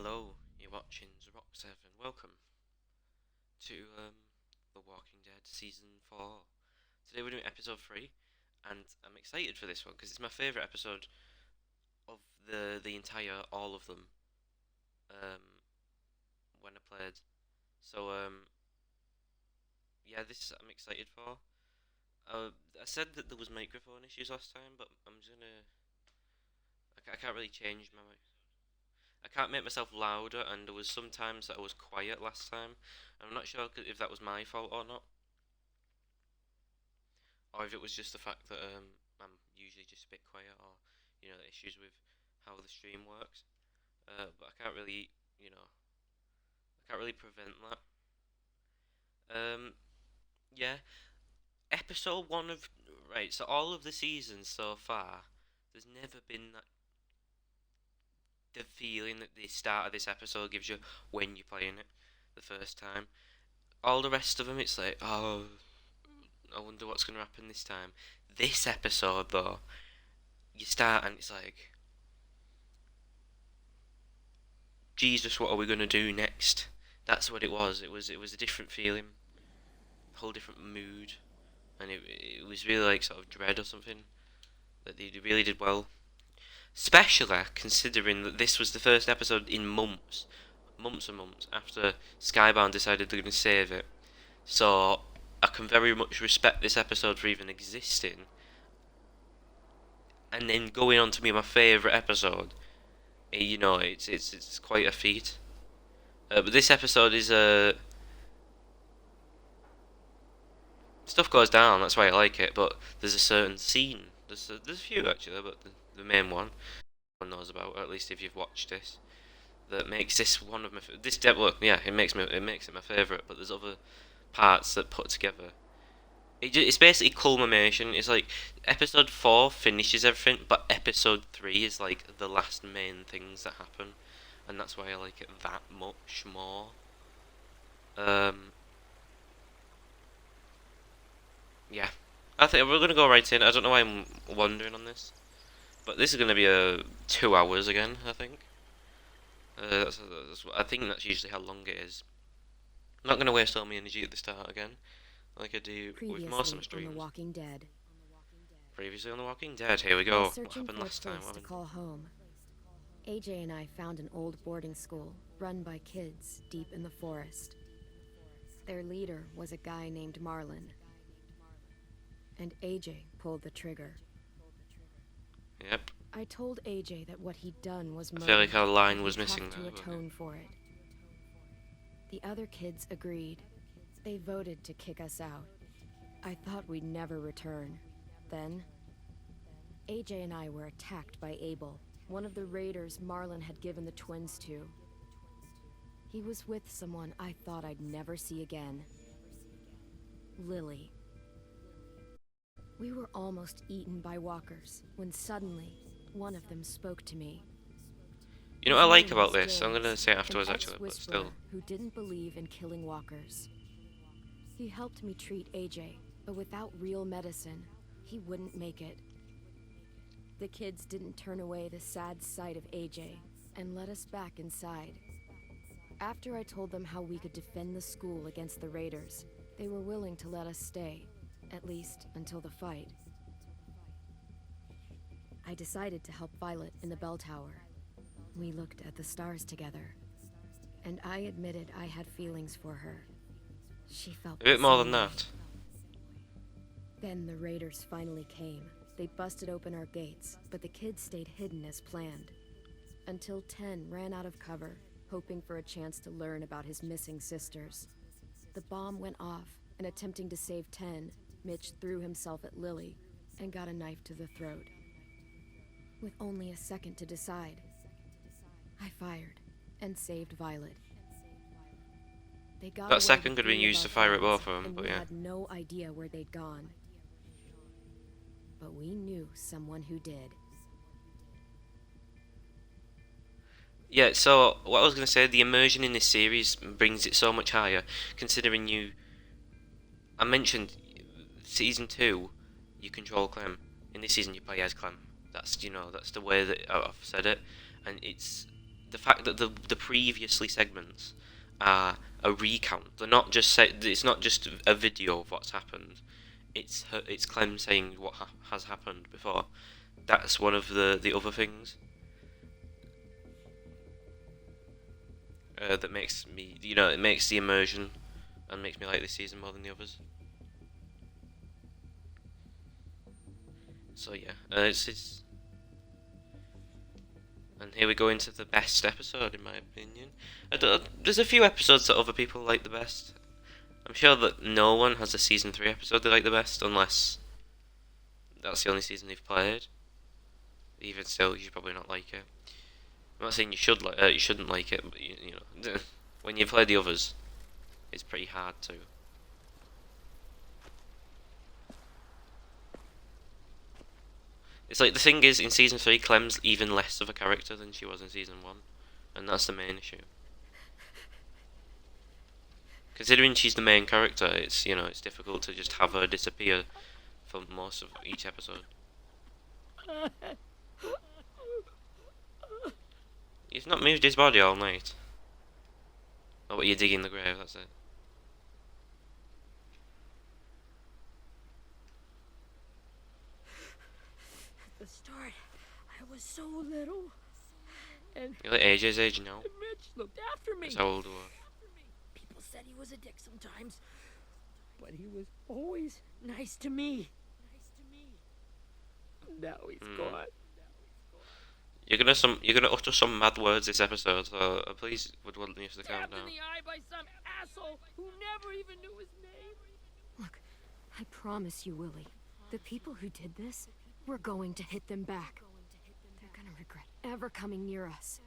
Hello, you're watching Zrock7. Welcome to The Walking Dead Season 4. Today we're doing episode 3, and I'm excited for this one because it's my favourite episode of the entire, all of them, um, when I played. So, yeah, this I'm excited for. I said that there was microphone issues last time, but I'm just gonna. I can't really change my. I can't make myself louder, and there was some times that I was quiet last time. I'm not sure if that was my fault or not, or if it was just the fact that I'm usually just a bit quiet, or issues with how the stream works. But I can't really prevent that. Yeah, episode one of right. So all of the seasons so far, there's never been the feeling that the start of this episode gives you when you're playing it the first time. All the rest of them, it's like, oh, I wonder what's going to happen this time. This episode, though, you start and it's like, Jesus, what are we going to do next? That's what it was. It was a different feeling, a whole different mood, and it was really like sort of dread or something that they really did well. Especially considering that this was the first episode in months and months after Skybound decided they're going to save it. So I can very much respect this episode for even existing, and then going on to be my favourite episode. It's quite a feat. But this episode is stuff goes down. That's why I like it. But there's a certain scene. There's a few actually, but the main one knows about, or at least if you've watched this, that makes this one of my look. Yeah, it makes it my favourite. But there's other parts that put together. It's basically culmination. It's like episode 4 finishes everything, but episode 3 is like the last main things that happen, and that's why I like it that much more. Um, yeah, I think we're gonna go right in. I don't know why I'm wandering on this, but this is gonna be 2 hours again. I think. I think that's usually how long it is. I'm not gonna waste all my energy at the start again, like I do with most of my Previously on The streams. Walking Dead. Previously on The Walking Dead. Here we While go. What searching happened for a last time? place to call home, AJ and I found an old boarding school run by kids deep in the forest. Their leader was a guy named Marlin, and AJ pulled the trigger. Yep. I told AJ that what he'd done was I murder, feel like our line and was he'd missing have to there, but atone for it. The other kids agreed. They voted to kick us out. I thought we'd never return. Then, AJ and I were attacked by Abel, one of the raiders Marlin had given the twins to. He was with someone I thought I'd never see again. Lily. We were almost eaten by walkers, when suddenly, one of them spoke to me. you know what I His like name about was this? I'm James, gonna say it an afterwards actually, but ex-whisperer still. who didn't believe in killing walkers. He helped me treat AJ, but without real medicine, he wouldn't make it. The kids didn't turn away the sad sight of AJ and let us back inside. After I told them how we could defend the school against the raiders, they were willing to let us stay, at least until the fight. I decided to help Violet in the bell tower. We looked at the stars together, and I admitted I had feelings for her. She felt A bit the more same than way. that. Then the raiders finally came. They busted open our gates, but the kids stayed hidden as planned. Until Ten ran out of cover, hoping for a chance to learn about his missing sisters. The bomb went off, and attempting to save Ten, Mitch threw himself at Lily and got a knife to the throat. With only a second to decide, I fired and saved Violet. They got That away second with could have been 3 of used our to fire at friends, both of them, and but we yeah. had no idea where they'd gone. But we knew someone who did. Yeah, so what I was gonna say, the immersion in this series brings it so much higher, considering I mentioned season 2, you control Clem. In this season, you play as Clem. That's the way that I've said it, and it's the fact that the previously segments are a recount. They're not just it's not just a video of what's happened. It's Clem saying what has happened before. That's one of the other things that makes me, it makes the immersion and makes me like this season more than the others. So yeah, it's and here we go into the best episode in my opinion. There's a few episodes that other people like the best. I'm sure that no one has a season 3 episode they like the best, unless that's the only season they've played. Even still, you should probably not like it. I'm not saying you shouldn't like it, but you know, when you play the others, it's pretty hard to. It's like the thing is, in season 3, Clem's even less of a character than she was in season 1, and that's the main issue. Considering she's the main character, it's it's difficult to just have her disappear for most of each episode. He's not moved his body all night. Oh, but you're digging the grave, that's it. At the start, I was so little. And You're like AJ's age now. Mitch looked after me. That's how old you are. People said he was a dick sometimes, but he was always nice to me. Now he's gone. You're gonna utter some mad words this episode, so please would want you to calm Stabbed down. in the eye by some asshole who never even knew his name. Look, I promise you, Willie, the people who did this, we're going to hit them back. They're gonna regret ever coming near us.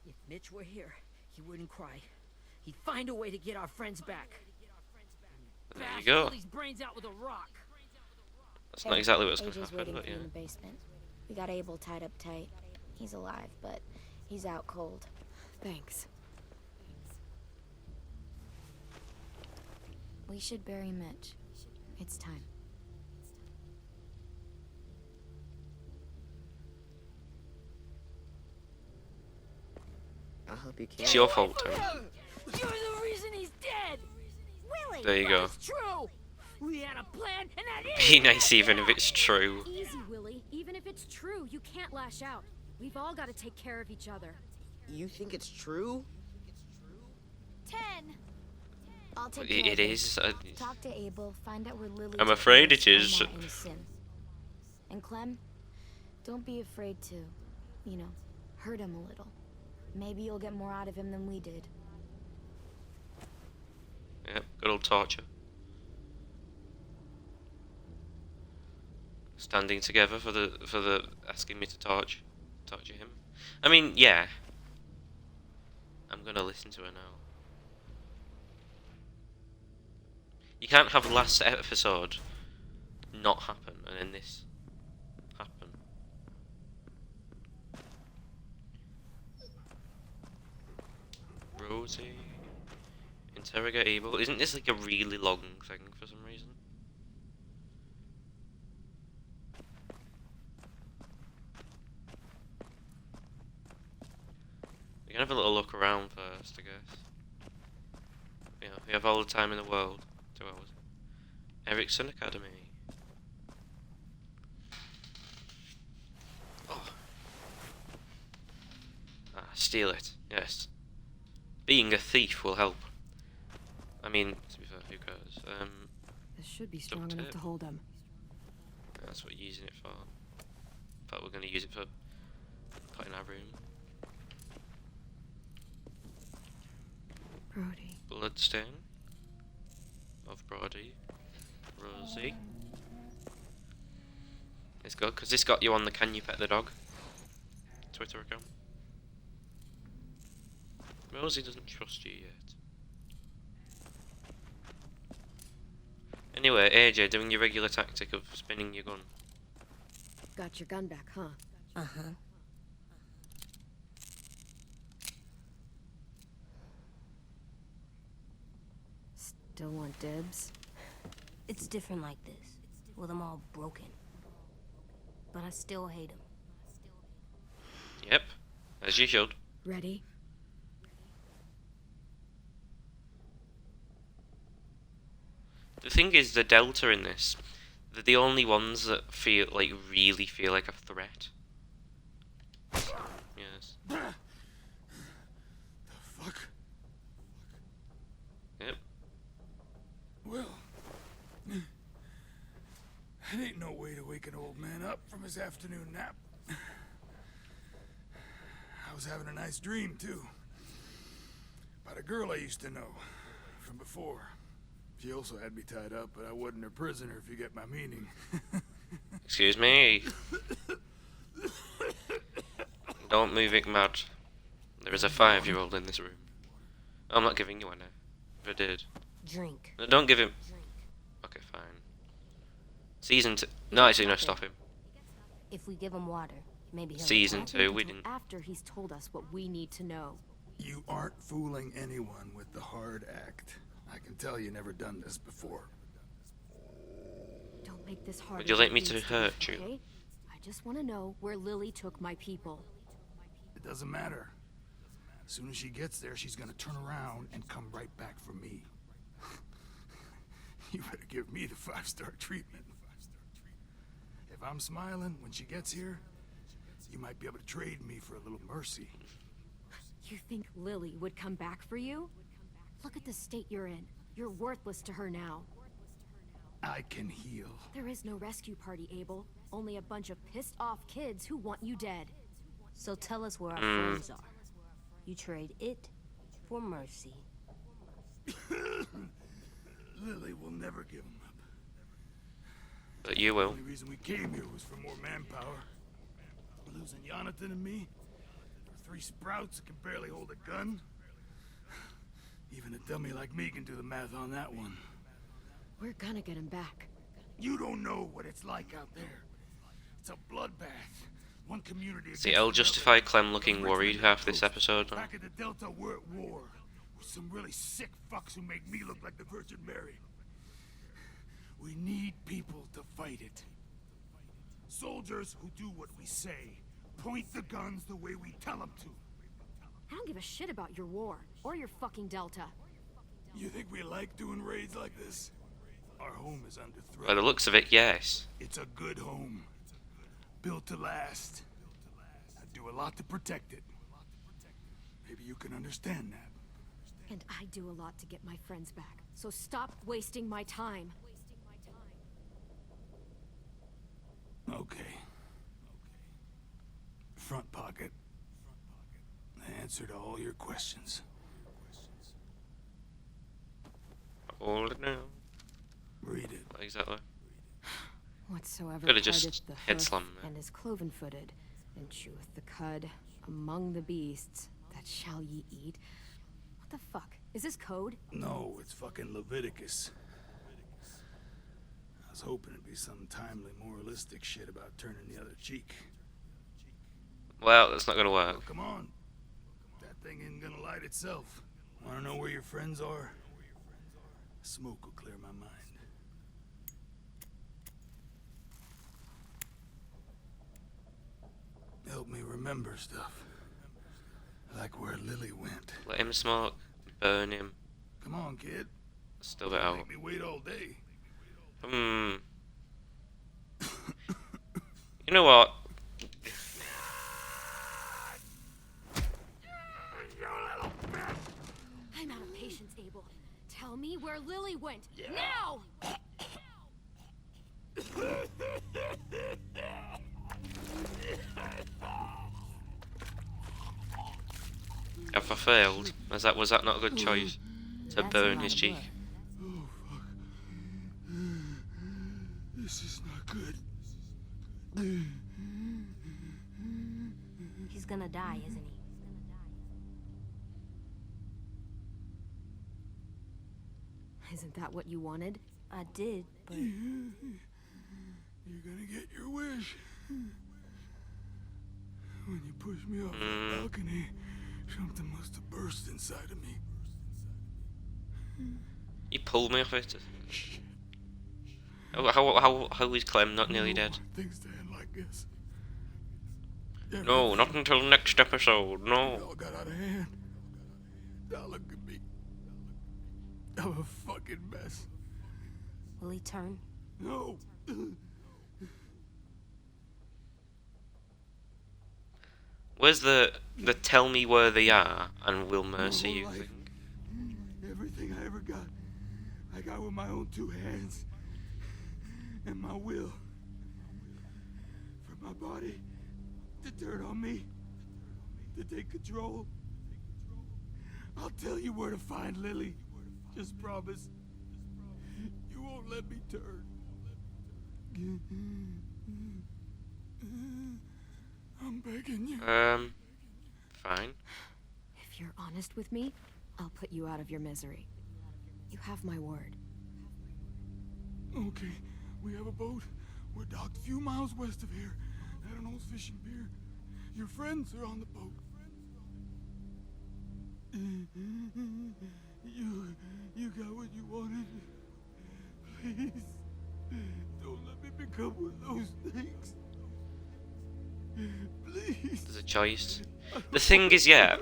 If Mitch were here, he wouldn't cry. He'd find a way to get our friends back. There you Bash go. Willie's brains out with a rock. That's not exactly what's gonna AJ's happen, waiting but for you yeah. in the basement. We got Abel tied up tight. He's alive, but he's out cold. Thanks. We should bury Mitch. It's time. I'll help you, kid. It's your fault, Tony. You're the reason he's dead. Willie, There you go. It's true. We had a plan, and that Be nice even if it's true. Easy, Willie. Even if it's true, you can't lash out. We've all got to take care of each other. You think it's true? 10. I'll take It care of is. Talk to Abel, find out where Lily. I'm took afraid Mitch it and is. Matt and Sin. And Clem, don't be afraid to, hurt him a little. Maybe you'll get more out of him than we did. Yeah, good old torture. Standing together for the asking me to torture him. I mean, yeah. I'm gonna listen to her now. You can't have last episode not happen and then this happen. Rosie, interrogate Abel. Isn't this like a really long thing for some reason? We can have a little look around first, I guess. Yeah, we have all the time in the world. 2 hours. Ericsson Academy. Oh. Ah, steal it. Yes. Being a thief will help. I mean, to be fair, who cares? This should be strong Duct enough tape. to hold him. That's what you're using it for. But we're going to use it for putting our room. Brody. Bloodstain of Brody. Rosie. It's good, because this got you on the Can You Pet the Dog Twitter account. Rosie doesn't trust you yet. Anyway, AJ, doing your regular tactic of spinning your gun. Got your gun back, huh? Uh-huh. Still want dibs? It's different like this, with them all broken. But I still hate him. Yep, As you should. Ready? The thing is, the Delta in this, they're the only ones that really feel like a threat. Yes. Fuck. Yep. Well, that ain't no way to wake an old man up from his afternoon nap. I was having a nice dream, too. About a girl I used to know from before. She also had me tied up, but I wasn't her prisoner, if you get my meaning. Excuse me. Don't move it mad. There is a 5-year-old in this room. I'm not giving you one now. If I did. Drink. No, don't give him. Okay, fine. Season 2. No, actually, no, stop him. If we give him water, maybe he'll... Season Won't 2, wait we until didn't. after he's told us what we need to know. You aren't fooling anyone with the hard act. I can tell you never done this before. Don't make this hard. Would you like me to hurt you? Okay? I just want to know where Lily took my people. It doesn't matter. As soon as she gets there, she's gonna turn around and come right back for me. You better give me the 5-star treatment. If I'm smiling when she gets here, you might be able to trade me for a little mercy. You think Lily would come back for you? Look at the state you're in. You're worthless to her now. I can heal. There is no rescue party, Abel. Only a bunch of pissed off kids who want you dead. So tell us where our friends are. You trade it for mercy. Lily will never give him up. But you The will. only reason we came here was for more manpower. Losing Jonathan and me for 3 sprouts that can barely hold a gun. Even a dummy like me can do the math on that one. We're gonna get him back. You don't know what it's like out there. It's a bloodbath. One community. See, against I'll another. justify Clem looking worried half this Coast. episode. Back at the Delta, we're at war with some really sick fucks who make me look like the Virgin Mary. We need people to fight it. Soldiers who do what we say. Point the guns the way we tell them to. I don't give a shit about your war or your fucking Delta. You think we like doing raids like this? Our home is under threat. By the looks of it, yes. It's a good home. Built to last. I do a lot to protect it. Maybe you can understand that. And I do a lot to get my friends back. So stop wasting my time. Okay. Front pocket. The answer to all your questions. Hold it now. Read it. Not exactly. Whatsoever Coulda just parteth the head hoof slammed me. and is cloven-footed, and cheweth the cud among the beasts, that shall ye eat. What the fuck? Is this code? No, it's fucking Leviticus. I was hoping it'd be some timely moralistic shit about turning the other cheek. Well, that's not gonna Oh, work. come on. That thing ain't gonna light itself. Wanna know where your friends are? Smoke will clear my mind. Help me remember stuff. Like where Lily went. Let him smoke. Burn him. Come on, kid. Stub it out. Make me wait all day. You know what? I'm out of patience, Abel. Tell me where Lily went. Now! If I failed, was that not a good choice? To That's a burn lot his of cheek. blood. Oh, fuck. This is not good. He's gonna die, isn't he? Isn't that what you wanted? I did, but You're gonna get your wish. When you pushed me off that balcony, something must have burst inside of me. He pulled me off it. How is Clem not nearly dead? Things to end like this. No, not until next episode. It No. all got out of hand. Now look at me. I'm a fucking mess. Will he turn? No. Where's the tell me where they are and we'll mercy My whole you life, thing? everything I ever got, I got with my own two hands. And my will. For my body to turn on me. To take control. I'll tell you where to find Lily. Just promise. You won't let me turn. I'm begging you. Fine. If you're honest with me, I'll put you out of your misery. You have my word. Okay, we have a boat. We're docked a few miles west of here at an old fishing pier. Your friends are on the boat. You got what you wanted. Please, don't let me become one of those things. Please. There's a choice. The thing is, yeah,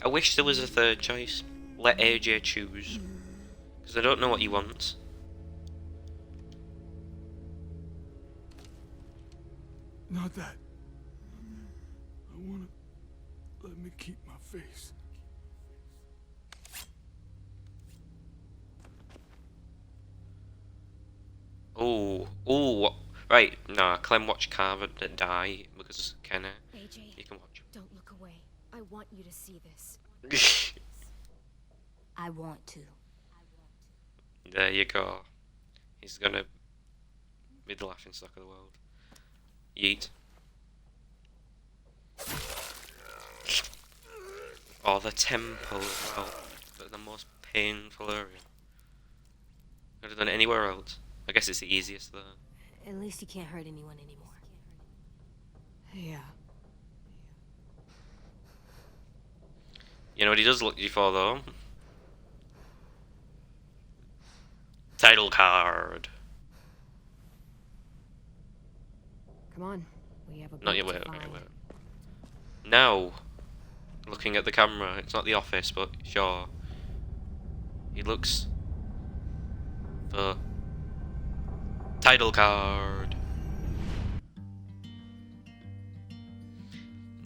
I wish there was a third choice. Let AJ choose. Because I don't know what he wants. Not that. I wanna let me keep my face. Oh, right. Nah, Clem watched Carver die because Kenna. AJ, You can watch. don't look away. I want you to see this. I want to. There you go. He's gonna be the laughing stock of the world. Yeet. Oh, the tempo as well. The most painful area. Could have done it anywhere else. I guess it's the easiest though. At least you can't hurt anyone anymore. Yeah. You know what he does look you for though? Title card. Come on. We have a Not yet, boat wait, to okay, find. wait. Now, looking at the camera, it's not the office, but sure. He looks for title card.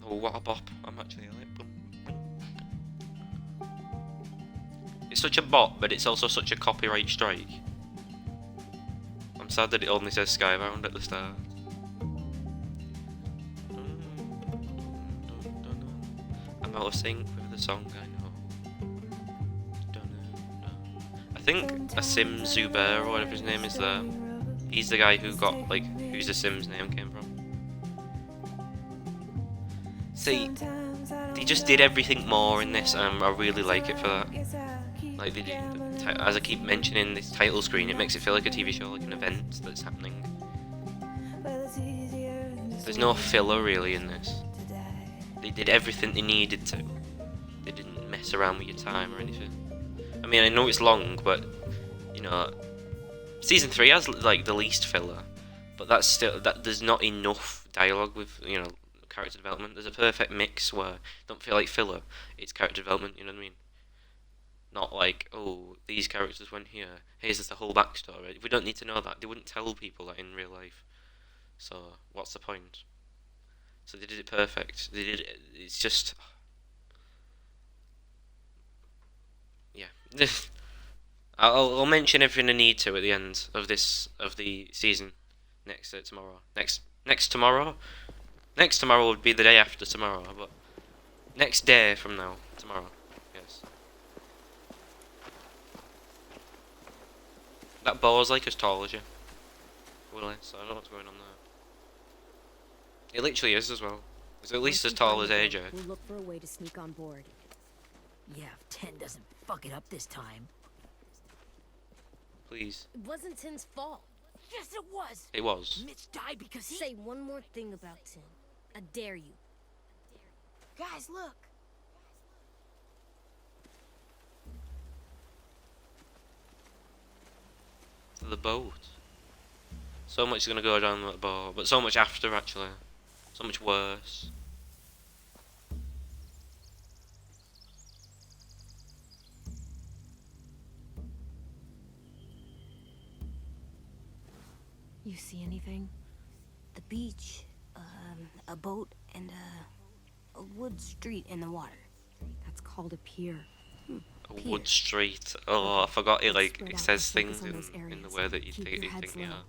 Oh, what a bop! I'm actually like. It's such a bop, but it's also such a copyright strike. I'm sad that it only says Skybound at the start. I'm out of sync with the song, I know. I think a Sims Zubair or whatever his name is there. He's the guy who got, like, whose the Sims name came from. See, they just did everything more in this, and I really like it for that. Like, they did, as I keep mentioning this title screen, it makes it feel like a TV show, like an event that's happening. There's no filler really in this. They did everything they needed to. They didn't mess around with your time or anything. I mean, I know it's long, but you know, season 3 has like the least filler, but that's still there's not enough dialogue with character development. There's a perfect mix where don't feel like filler. It's character development. You know what I mean? Not like, oh, these characters went here. Here's just the whole backstory. We don't need to know that. They wouldn't tell people that in real life. So what's the point? So they did it perfect. They did it. It's just, yeah. I'll mention everything I need to at the end of the season. Tomorrow. Next tomorrow. Next tomorrow would be the day after tomorrow, but next day from now, tomorrow. Yes. That boar's like as tall as you, Willie. So I don't know what's going on there. It literally is as well. It's at least as tall as AJ. We'll look for a way to sneak on board. Yeah, if 10 doesn't fuck it up this time. Please. It wasn't Tin's fault. Yes, it was. It was. Mitch died because he... Say one more thing about Tin. I dare you. Guys, look. The boat. So much is gonna go down that boat, but so much after actually. So much worse. You see anything? The beach, a boat, and a wood street in the water. That's called a pier. A Pier. wood street. Oh, I forgot it. Let's Like spread it out says and focus things on those in the areas. way that you Keep think your heads they low. are.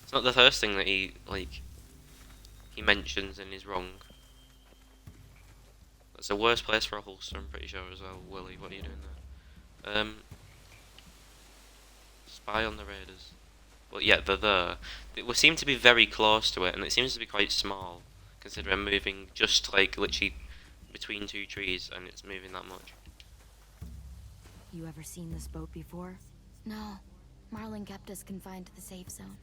It's not the first thing that he mentions and is wrong. That's the worst place for a holster, I'm pretty sure as well. Willie, what are you doing there? Spy on the raiders. Well, yeah, they're there. We seem to be very close to it, and it seems to be quite small, considering I'm moving just like literally between two trees, and it's moving that much. You ever seen this boat before? No. Marlin kept us confined to the safe zone.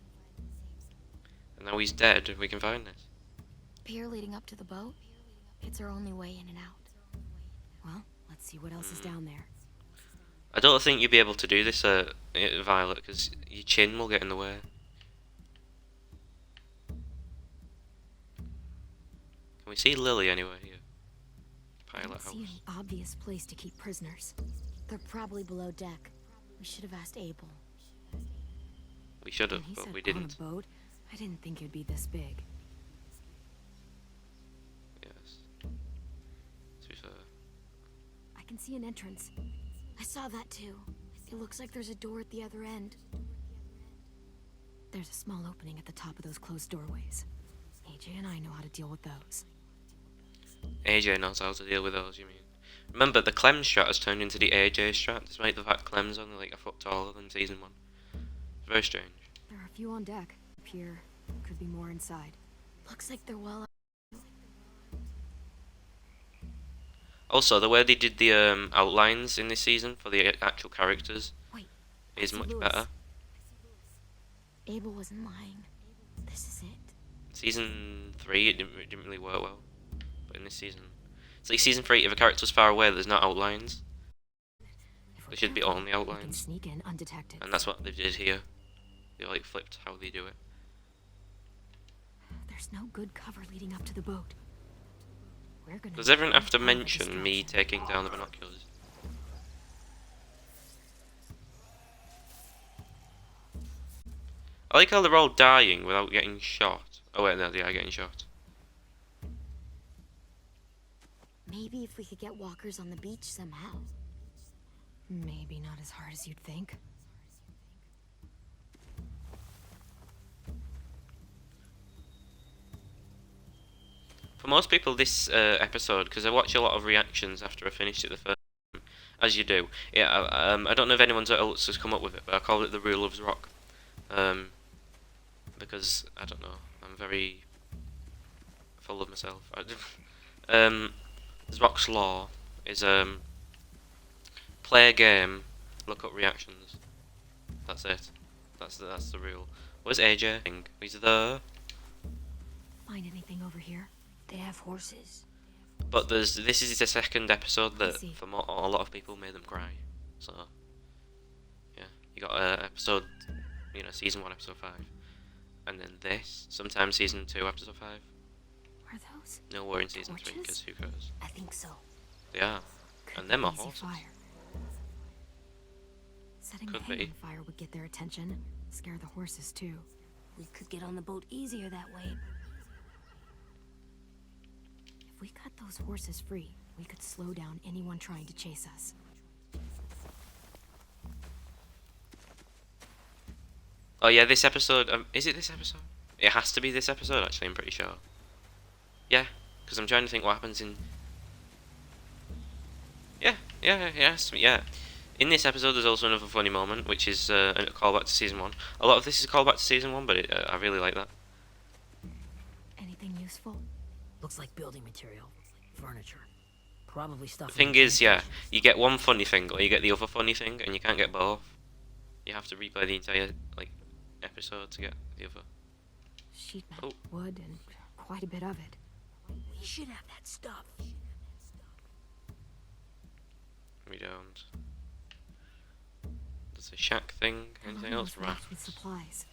And now he's dead. We can find this. Pier leading up to the boat? It's our only way in and out. Well, let's see what else is down there. I don't think you'll be able to do this, Violet, because your chin will get in the way. Can we see Lily anywhere here? I Pilot don't see house. any obvious place to keep prisoners. They're probably below deck. We should have asked Abel. We should When have, he but said we on didn't. a boat, I didn't think it'd be this big. Yes. To be fair. I can see an entrance. I saw that too. It looks like there's a door at the other end. There's a small opening at the top of those closed doorways. AJ and I know how to deal with those. AJ knows how to deal with those, you mean? Remember, the Clem strat has turned into the AJ strat, despite the fact Clem's only like a foot taller than season 1. It's very strange. There are a few on deck. The pier could be more inside. Looks like they're well. Also, the way they did the outlines in this season for the actual characters Wait, is see much Lewis. better. Abel wasn't lying. This is it. Season 3, it didn't really work well, but in this season, it's like season 3. If a character's far away, there's no outlines, If we're there should be careful, only we can outlines, sneak in undetected. and that's what they did here. They like flipped how they do it. There's no good cover leading up to the boat. We're gonna Does everyone have to find a mention me distraction. taking down the binoculars? I like how they're all dying without getting shot. Oh wait, no, they are getting shot. Maybe if we could get walkers on the beach somehow. Maybe not as hard as you'd think. For most people, this episode, because I watch a lot of reactions after I finished it the first time, as you do. Yeah, I don't know if anyone else has come up with it, but I call it the rule of rock. Because I don't know, I'm very full of myself. Rock's law is play a game, look up reactions. That's it. That's the rule. Where's AJ? He's there. Find anything over here? They have horses. But this is the second episode I that see. for a lot of people made them cry. So yeah, you got episode, season 1, episode 5, and then this. Sometimes season 2, episode 5. Are those? No, we're in season 3 Torches? because who cares? I think so. They are, Could and them be are easy horses. fire. Setting Could the hay be. on fire would get their attention. Scare the horses too. We could get on the boat easier that way. If we cut those horses free, we could slow down anyone trying to chase us. Oh yeah, this episode. Is it this episode? It has to be this episode. Actually, I'm pretty sure. Yeah, because I'm trying to think what happens in. Yeah. Yeah. In this episode, there's also another funny moment, which is a callback to season 1. A lot of this is a callback to season 1, but I really like that. Anything useful? Looks like building material, furniture, probably stuff. The thing is, yeah, you get one funny thing, or you get the other funny thing, and you can't get both. You have to replay the entire episode to get the other. Sheet metal, wood, and quite a bit of it. We should have that stuff. We don't. There's a shack thing. Anything else? Raft Raft. with supplies.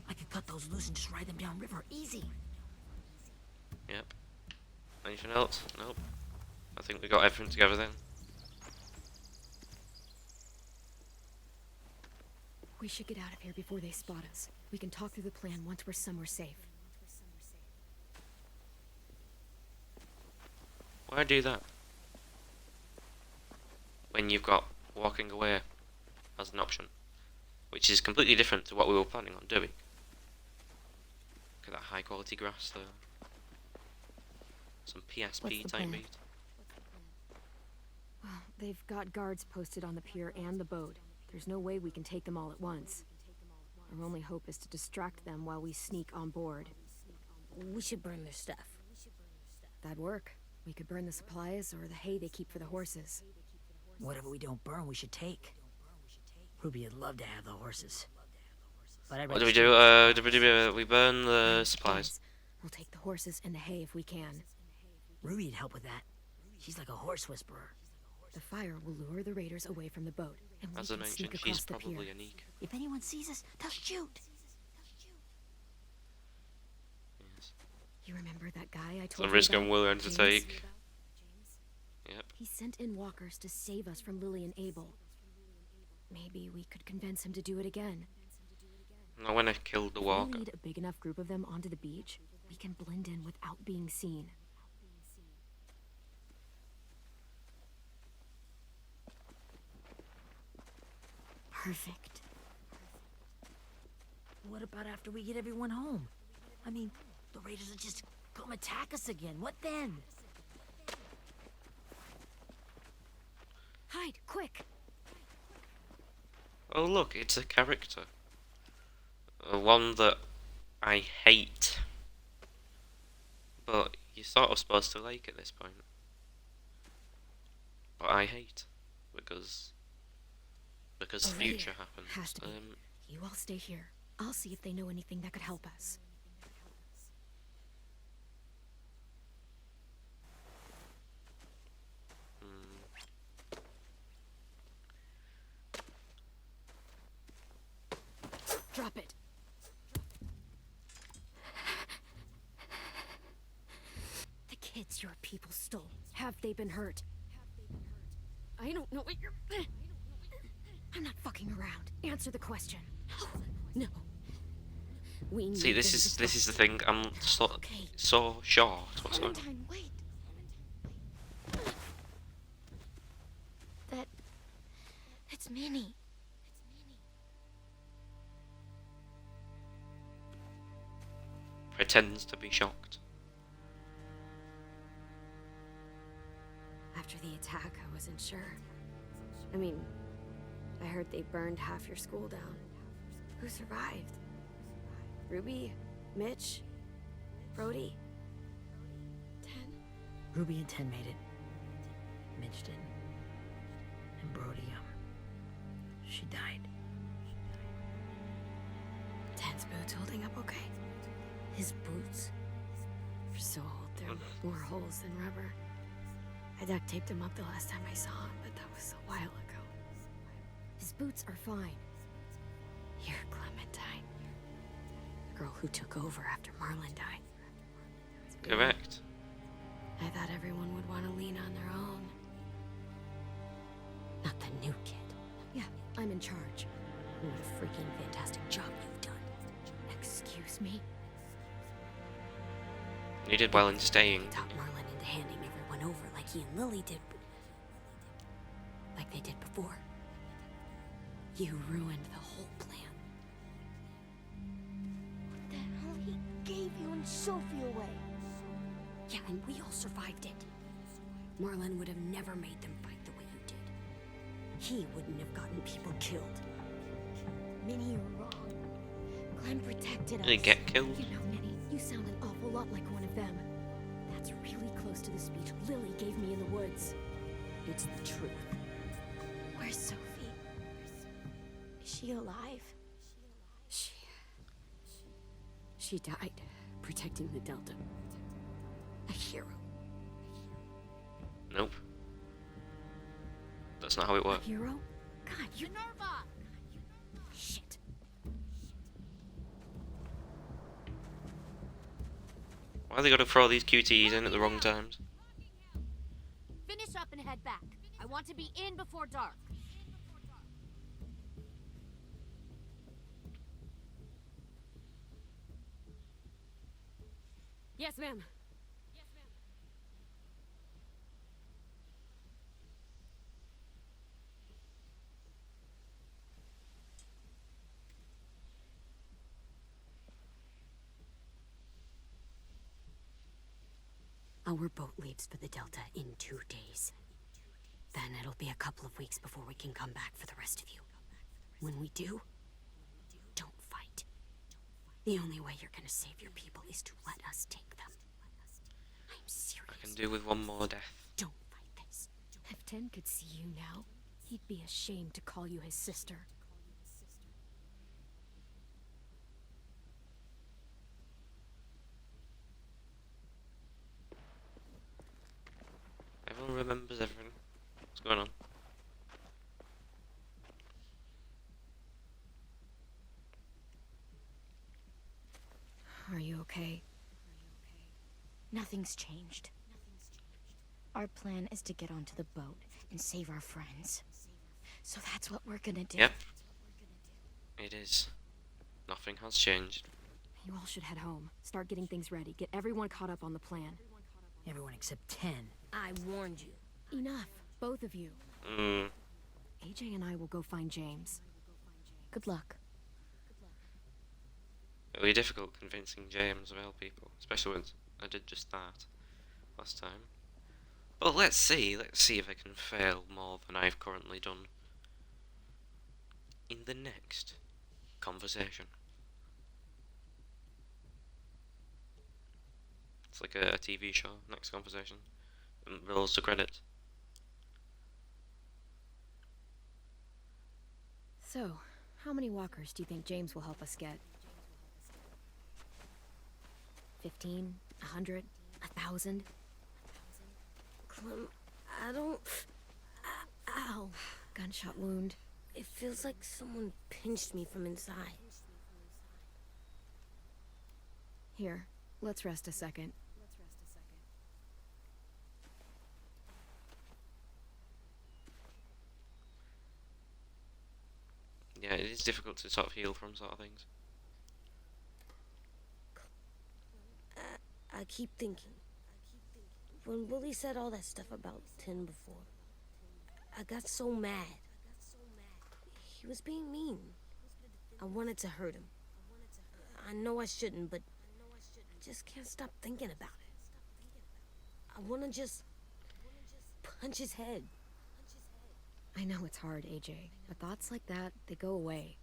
I could cut those loose and just ride them downriver, easy. Yep. Anything else? Nope. I think we got everything together then. We should get out of here before they spot us. We can talk through the plan once we're somewhere safe. Why do that? When you've got walking away as an option, which is completely different to what we were planning on doing. Look at that high quality grass there. Some What's PSP the type plan? beat. Well, they've got guards posted on the pier and the boat. There's no way we can take them all at once. Our only hope is to distract them while we sneak on board. We should burn their stuff. That'd work. We could burn the supplies or the hay they keep for the horses. Whatever we don't burn, we should take. Ruby would love to have the horses. But I'd What do rather we do? We burn the supplies. Guys, we'll take the horses and the hay if we can. Ruby'd help with that. She's like a horse whisperer. The fire will lure the raiders away from the boat, and we As I can mentioned, sneak she's across the pier. probably unique. If anyone sees us, they'll shoot. Yes. You remember that guy I told Some you risk about? I'm willing to James? take. Yep. He sent in walkers to save us from Lily and Abel. Maybe we could convince him to do it again. Now when I killed the If walker. we lead a big enough group of them onto the beach, we can blend in without being seen. Perfect. What about after we get everyone home? I mean, the raiders will just come attack us again. What then? Hide, quick! Oh look, it's a character. One that I hate. But you're sort of supposed to like at this point. But I hate. Because the A future raider. happens. Has to be. You all stay here. I'll see if they know anything that could help us. Drop it. The kids your people stole. Have they been hurt? I don't know what you're... I'm not fucking around. Answer the question. No. We need See, this them is to the stop. thing. I'm Okay. so short. What's going on? Clementine, wait. That's Minnie. Pretends to be shocked. After the attack, I wasn't sure. I mean, I heard they burned half your school down. Who survived? Ruby? Mitch? Brody? 10? Ruby and 10 made it. Mitch didn't. And Brody, she died. 10's boots holding up okay? His boots. They're so old, there are more holes than rubber. I duct taped him up the last time I saw him, but that was a while ago. His boots are fine. You're Clementine. The girl who took over after Marlon died. It's weird. Correct. I thought everyone would want to lean on their own. Not the new kid. Yeah, I'm in charge. What a freaking fantastic job you've done. Excuse me? You did well in staying. You talked Marlon into handing everyone over like he and Lily did. Like they did before. You ruined the whole plan. What the hell? He gave you and Sophie away. Yeah, and we all survived it. Marlon would have never made them fight the way you did. He wouldn't have gotten people killed. Minnie, you're wrong. Clem protected us. Did he get killed? You know, Minnie, you sound an awful lot like one of them. That's really close to the speech Lily gave me in the woods. It's the truth. Where's Sophie? Is she alive? She died protecting the Delta. A hero. Nope. That's not how it A works. hero? God, you... Shit. Why they gotta throw these QTEs in at the wrong times? Finish up and head back. I want to be in before dark. Yes, ma'am. Our boat leaves for the Delta in 2 days. Then it'll be a couple of weeks before we can come back for the rest of you. When we do, don't fight. The only way you're gonna save your people is to let us take them. I'm serious. I can do with one more death. Don't fight this. If Ten could see you now, he'd be ashamed to call you his sister. Everyone remembers everything. What's going on? Are you okay? Nothing's changed. Our plan is to get onto the boat and save our friends. So that's what we're gonna do. Yep. It is. Nothing has changed. You all should head home. Start getting things ready. Get everyone caught up on the plan. Everyone except 10. I warned you. Enough. Both of you. AJ and I will go find James. Good luck. It'll be difficult convincing James of help people, especially when I did just that last time. But let's see if I can fail more than I've currently done in the next conversation. It's like a TV show, next conversation. And rolls to credits. So, how many walkers do you think James will help us get? 15? 100? 1,000? Clem, I don't... Ow. Gunshot wound. It feels like someone pinched me from inside. Here, let's rest a second. Yeah, it is difficult to sort of heal from sort of things. I keep thinking. When Willie said all that stuff about Tin before, I got so mad. He was being mean. I wanted to hurt him. I know I shouldn't, but I just can't stop thinking about it. I want to just punch his head. I know it's hard, AJ, but thoughts like that, they go away.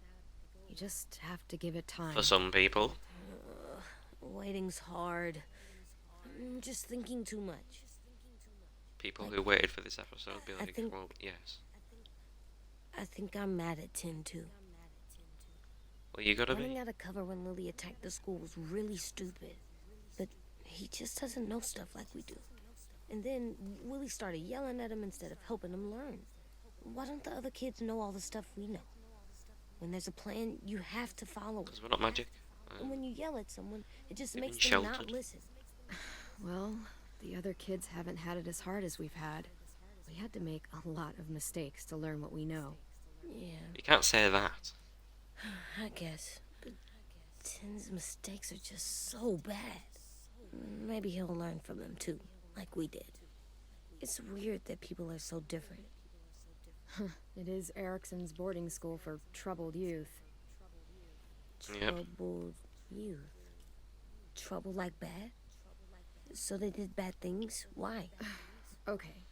You just have to give it time. For some people. Waiting's hard. I'm just thinking too much. People who waited for this episode will be I like, think- well, yes. I think I'm mad at Tin too. Well, you gotta Running be. out of cover when Lily attacked the school was really stupid. But he just doesn't know stuff like we do. And then Willie started yelling at him instead of helping him learn. Why don't the other kids know all the stuff we know? When there's a plan, you have to follow it. Because we're not magic. And when you yell at someone, it just They've makes been them not sheltered. listen. Well, the other kids haven't had it as hard as we've had. We had to make a lot of mistakes to learn what we know. Yeah, You can't say that. I guess. But Tin's mistakes are just so bad. Maybe he'll learn from them too, like we did. It's weird that people are so different. It is Erickson's boarding school for troubled youth. Yep. Troubled youth. Trouble like bad? So they did bad things? Why? Okay,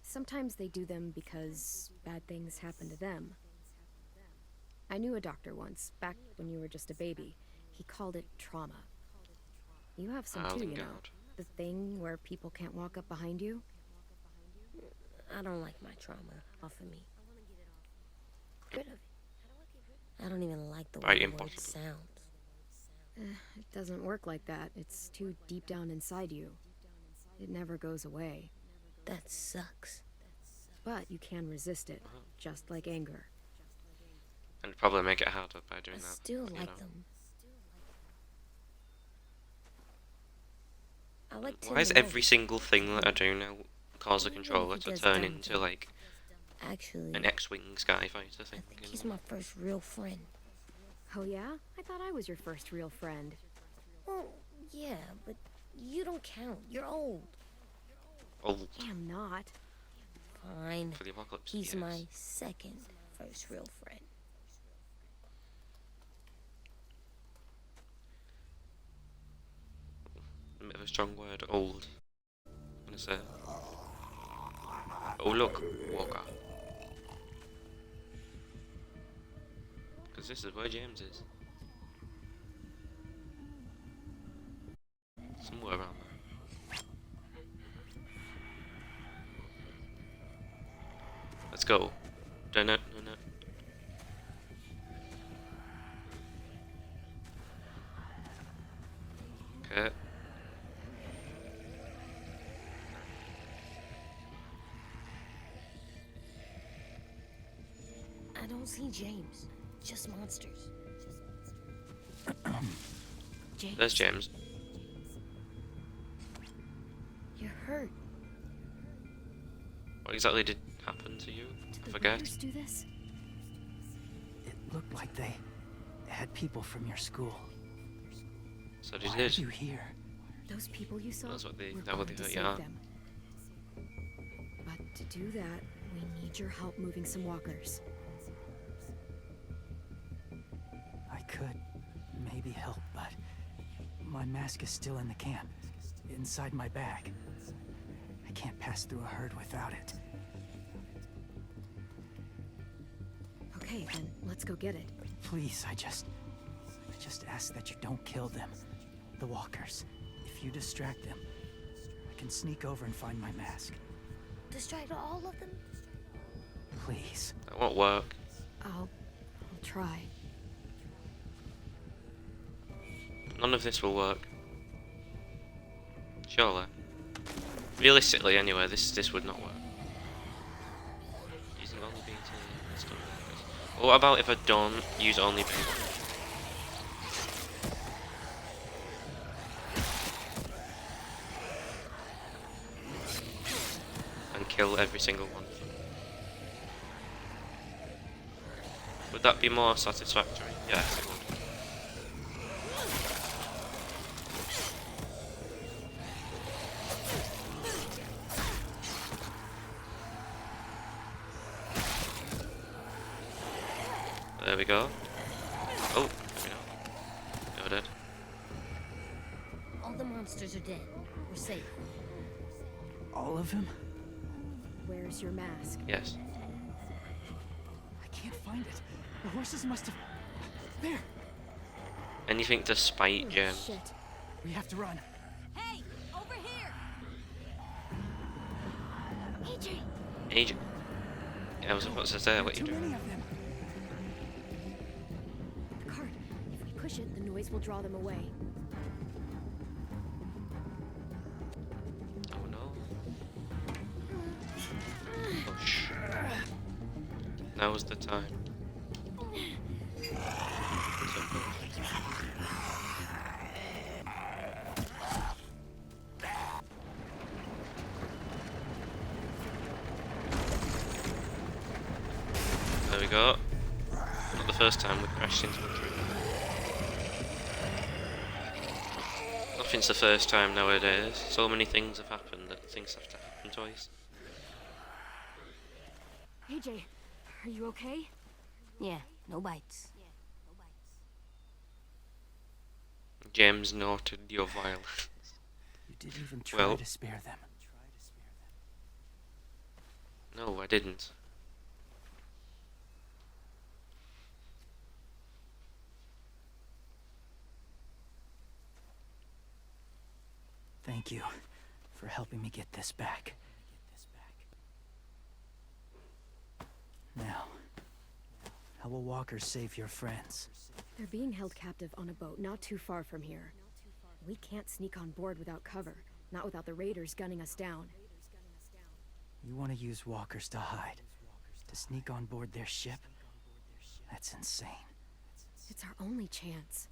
sometimes they do them because bad things happen to them. I knew a doctor once, back when you were just a baby. He called it trauma. You have some Oh, too, thank you know. God. The thing where people can't walk up behind you. I don't like my trauma off of me. Rid of it. I don't even like the Right, way the word impossible. sounds. It doesn't work like that. It's too deep down inside you. It never goes away. That sucks. But you can resist it, just like anger. And probably make it harder by I doing that. still you like know. them. I like Tin Why is the most. every single thing that I do now cause the Even if controller he to does turn dumb into things. like Actually, an X-wing sky fighter I thing? think you he's know? my first real friend. Oh yeah? I thought I was your first real friend. Well, yeah, but You don't count. You're old. Old I'm not. Fine. for the apocalypse. He's yes. my second first real friend. A bit of a strong word, old. I'm gonna say. Oh look, Walker. Because this is where James is. Somewhere around there. Let's go. No, no, no, no. Okay. I don't see James. Just monsters. James, There's James. You're hurt. What exactly did happen to you? did I the forget. Raiders do this? It looked like they had people from your school. So they Why are did. you here? Those people you saw? That's what they- we're that what going they to hurt save you are. them. But to do that, we need your help moving some walkers. I could maybe help, but my mask is still in the camp, inside my bag. I can't pass through a herd without it. Okay, then let's go get it. Please, I just ask that you don't kill them. The walkers. If you distract them, I can sneak over and find my mask. Distract all of them? Please. That won't work. I'll try. None of this will work. Surely. Realistically, anyway, this would not work. Using only beta and stuff like this. But what about if I don't use only beta? And kill every single one. Would that be more satisfactory? Yes, it would. There we go. Oh, there we go. You're dead. All the monsters are dead. We're safe. All of them? Where's your mask? Yes. I can't find it. The horses must have... There! Anything to spite Oh, James. shit. We have to run. Hey, over here! AJ! Agent. Yeah, I was about to say what Too you're many doing. of them. The cart. If we push it, the noise will draw them away. Oh no. Push. Now's the time. So push. There we go. Not the first time we crashed into a tree. Nothing's the first time nowadays. So many things have happened that things have to happen twice. AJ, are you okay? Yeah, no bites. James noted your violence. You didn't even try Well- to spare them. No, I didn't. Thank you for helping me get this back. Now, how will walkers save your friends? They're being held captive on a boat not too far from here. We can't sneak on board without cover, not without the raiders gunning us down. You want to use walkers to hide? To sneak on board their ship? That's insane. It's our only chance.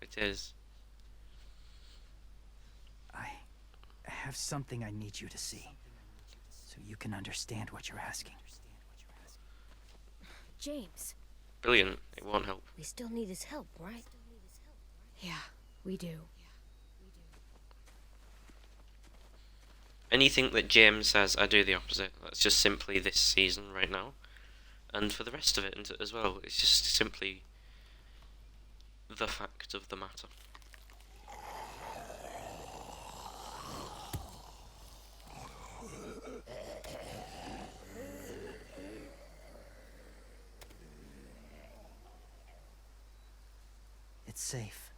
It is. I have something I need you to see, so you can understand what you're asking. James. Brilliant. It won't help. We still need his help, right? Yeah, We do. Anything that James says, I do the opposite. That's just simply this season right now. And for the rest of it as well, it's just simply the fact of the matter. It's safe.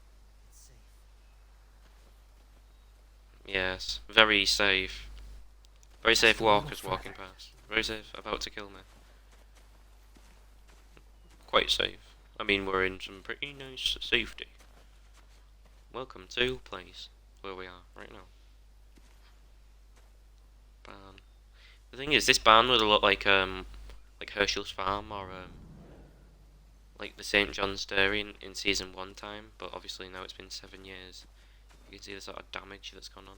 Yes, very safe. Very safe Just a little walkers walking further. past. Very safe, about to kill me. Quite safe. I mean, we're in some pretty nice safety. Welcome to place where we are right now. Barn. The thing is, this barn would look like Herschel's farm or like the St. John's Dairy in season 1 time, but obviously now it's been 7 years. You can see the sort of damage that's gone on.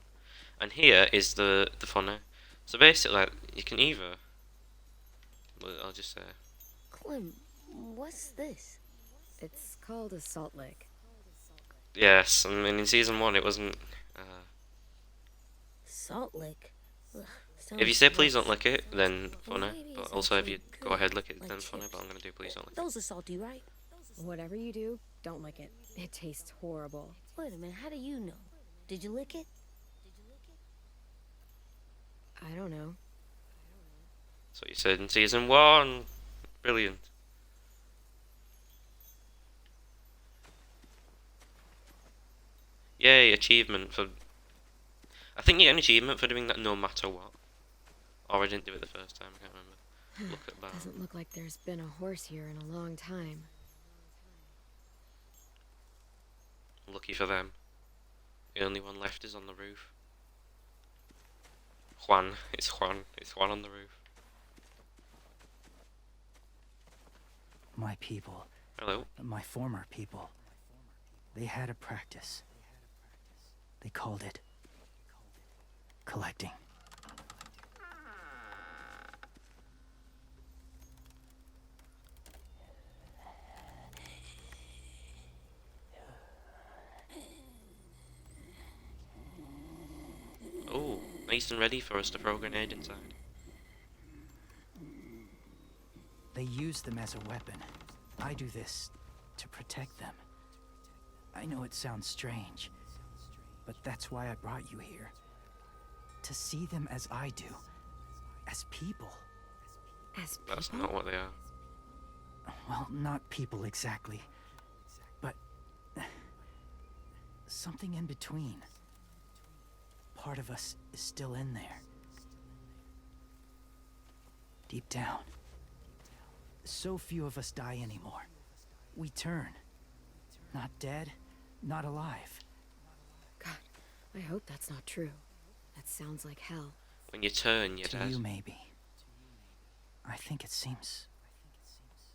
And here is the funny. So basically, like, you can either, well, I'll just say, Clem, what's this? It's called a salt lick. yes, I mean in season 1 it wasn't, Salt lick? Ugh, if you sounds say please don't gross. lick it, then Well, funny, maybe but it's also if you actually go good, ahead lick it, like then funny, but I'm chips. gonna do please don't lick it. Those are salty, right? Whatever you do, don't lick it. It tastes horrible. Wait a minute, how do you know? Did you lick it? I don't know. That's what you said in season 1. Brilliant. Yay, achievement for... I think you get an achievement for doing that no matter what. Or I didn't do it the first time, I can't remember. Look at that. Doesn't look like there's been a horse here in a long time. Lucky for them. The only one left is on the roof. Juan. It's Juan. It's Juan on the roof. My people, Hello. my former people, they had a practice. They called it collecting. Oh, nice and ready for us to throw a grenade inside. They use them as a weapon. I do this to protect them. I know it sounds strange, but that's why I brought you here. To see them as I do. As people. As That's people? not what they are. Well, not people exactly. But... something in between. Part of us is still in there. Deep down. So few of us die anymore. We turn. Not dead, not alive. God, I hope that's not true. That sounds like hell. When you turn, you're To dead. you, maybe. I think it seems...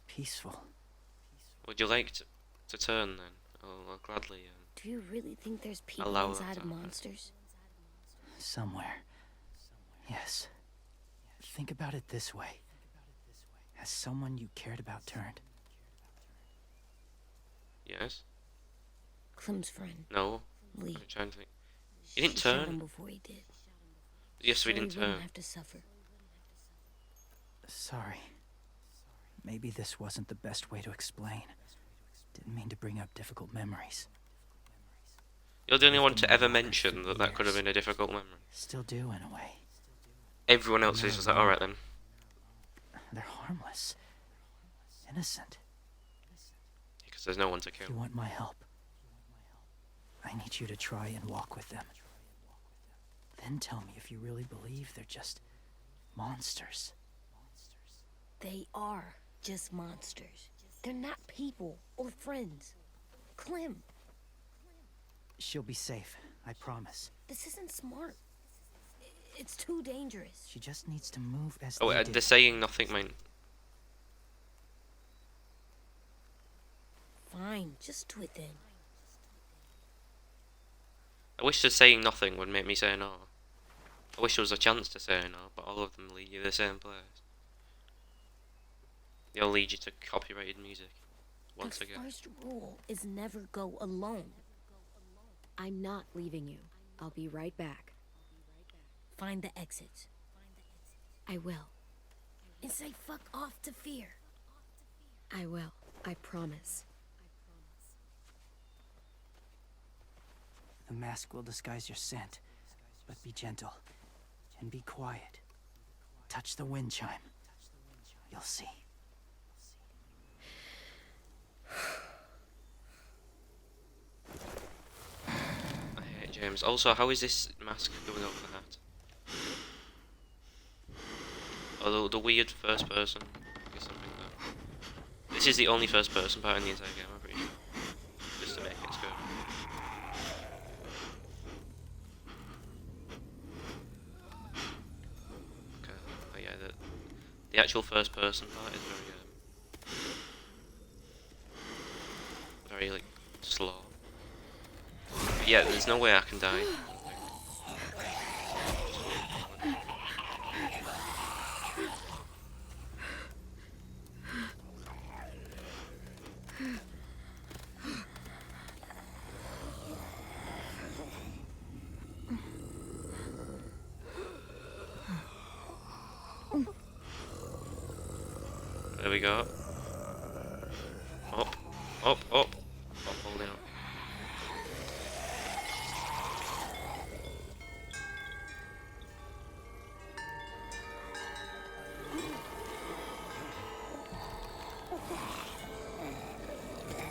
peaceful. Would you like to turn then? I'll gladly. Do you really think there's people Allow that inside to of happen. monsters? Somewhere. Yes. Think about it this way. Has someone you cared about turned? Yes? Clem's friend, No? Lee. I'm trying to think. You didn't She shot him turn? before he did. Yes, we So he didn't wouldn't turn. have to suffer. Sorry. Maybe this wasn't the best way to explain. Didn't mean to bring up difficult memories. You're the only Lived one in to my ever walker mention for that that could have years. been a difficult memory. Still do, in a way. Everyone else Not is just like, alone. alright then. They're harmless. Innocent. Because there's no one to If kill. you want my help, I need you to try and walk with them. Then tell me if you really believe they're just monsters. They are just monsters. They're not people or friends. Clem, She'll be safe, I promise. this isn't smart. It's too dangerous. She just needs to move as Oh, they did. they're saying nothing, mate. Fine, just do it then. I wish that saying nothing would make me say no. I wish there was a chance to say no, but all of them lead you to the same place. They all lead you to copyrighted music. Once The again. first rule is never go alone. I'm not leaving you. I'll be right back. Find the exit. I will. And say fuck off to Fear. I will. I promise. The mask will disguise your scent, but be gentle and be quiet. Touch the wind chime. You'll see. I hate James. Also, how is this mask going over the hat? Although the weird first person is something that... This is the only first person part in the entire game, I'm pretty sure. Just to make it good. Okay, oh yeah, the actual first person part is very like, slow. But yeah, there's no way I can die. There we go. Up, up, up. Up, holding up.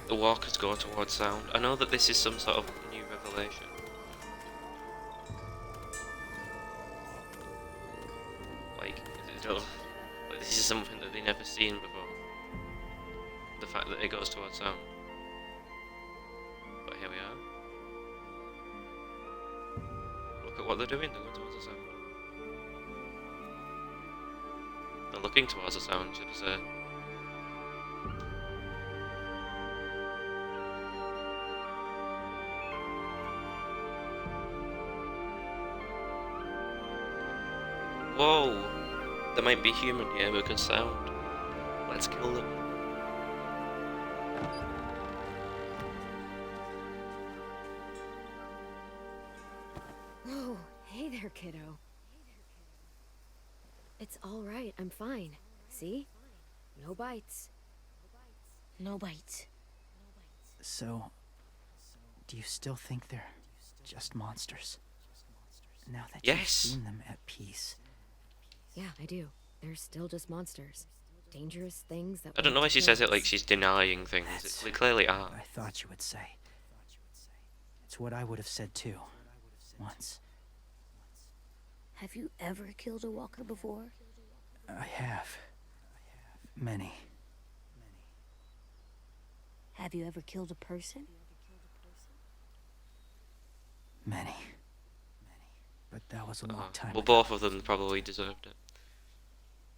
The walkers go towards sound. I know that this is some sort of new revelation. Like, this is something that they've never seen before. The fact that it goes towards sound. But here we are. Look at what they're doing, they're going towards the sound. They're looking towards the sound, should I say. Whoa! There might be human here because sound. Let's kill them. Oh, hey there, kiddo. It's all right. I'm fine. See? No bites. No bites. So, do you still think they're just monsters? Now that you've Yes. seen them at peace. Yeah, I do. They're still just monsters. Dangerous things that I don't know why she says it like she's denying things. That's They clearly are. what I thought you would say. It's what I would have said too. Once. Have you ever killed a walker before? I have. Many. Have you ever killed a person? Many. But that was a long time Well, ago. both of them probably deserved it.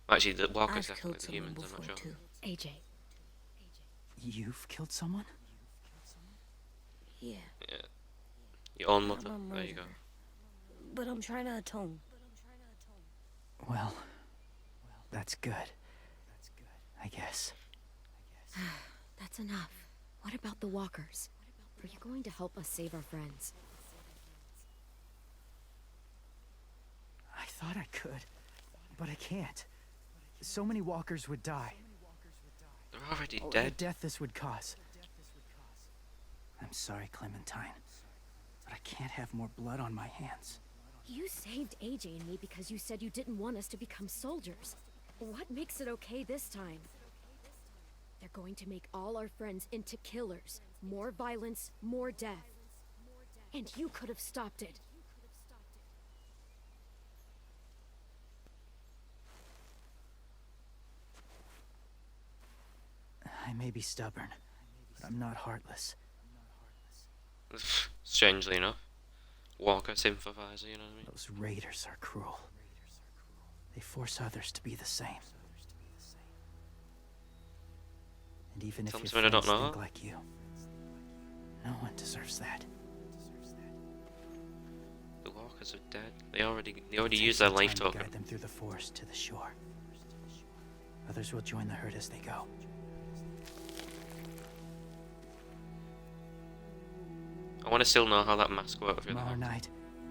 Actually, the walkers I've definitely, killed the someone humans, I'm before not sure. too. AJ. You've killed someone? Yeah, Yeah. Your own I'm mother. a There you go. murderer. But I'm trying to atone. Well, that's good. I guess. That's enough. What about the walkers? Are you going to help us save our friends? I thought I could, but I can't. So many walkers would die. They're already Oh, the dead. death this would cause. I'm sorry, Clementine, but I can't have more blood on my hands. You saved AJ and me because you said you didn't want us to become soldiers. What makes it okay this time? They're going to make all our friends into killers. More violence, more death. And you could have stopped it. I may be stubborn, but I'm not heartless. Strangely enough. Walker sympathizer, you know what I mean? Those raiders are cruel. They force others to be the same. And even if Tell me your something I don't friends know. think like you, no one deserves that. The walkers are dead. They already Take used their some life time to token. guide them through the forest to the shore. Others will join the herd as they go. I want to still know how that mask worked. Really. Tomorrow night,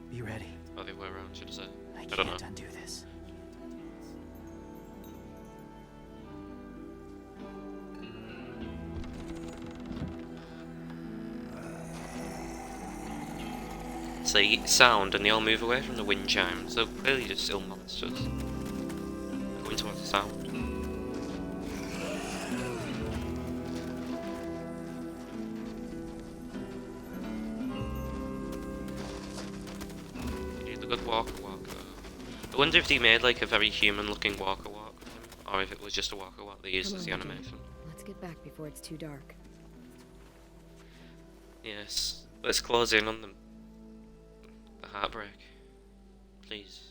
be ready. Oh, the other way around, should I say? I don't know. can't undo this. See sound and they all move away from the wind chimes. They're clearly just still monsters. They're going towards the sound. You do the good walker. I wonder if they made like a very human looking walker walk with him, or if it was just a walker walk they used Come as on, the Eugene. animation. Let's get back before it's too dark. Yes, let's close in on them. The heartbreak. Please.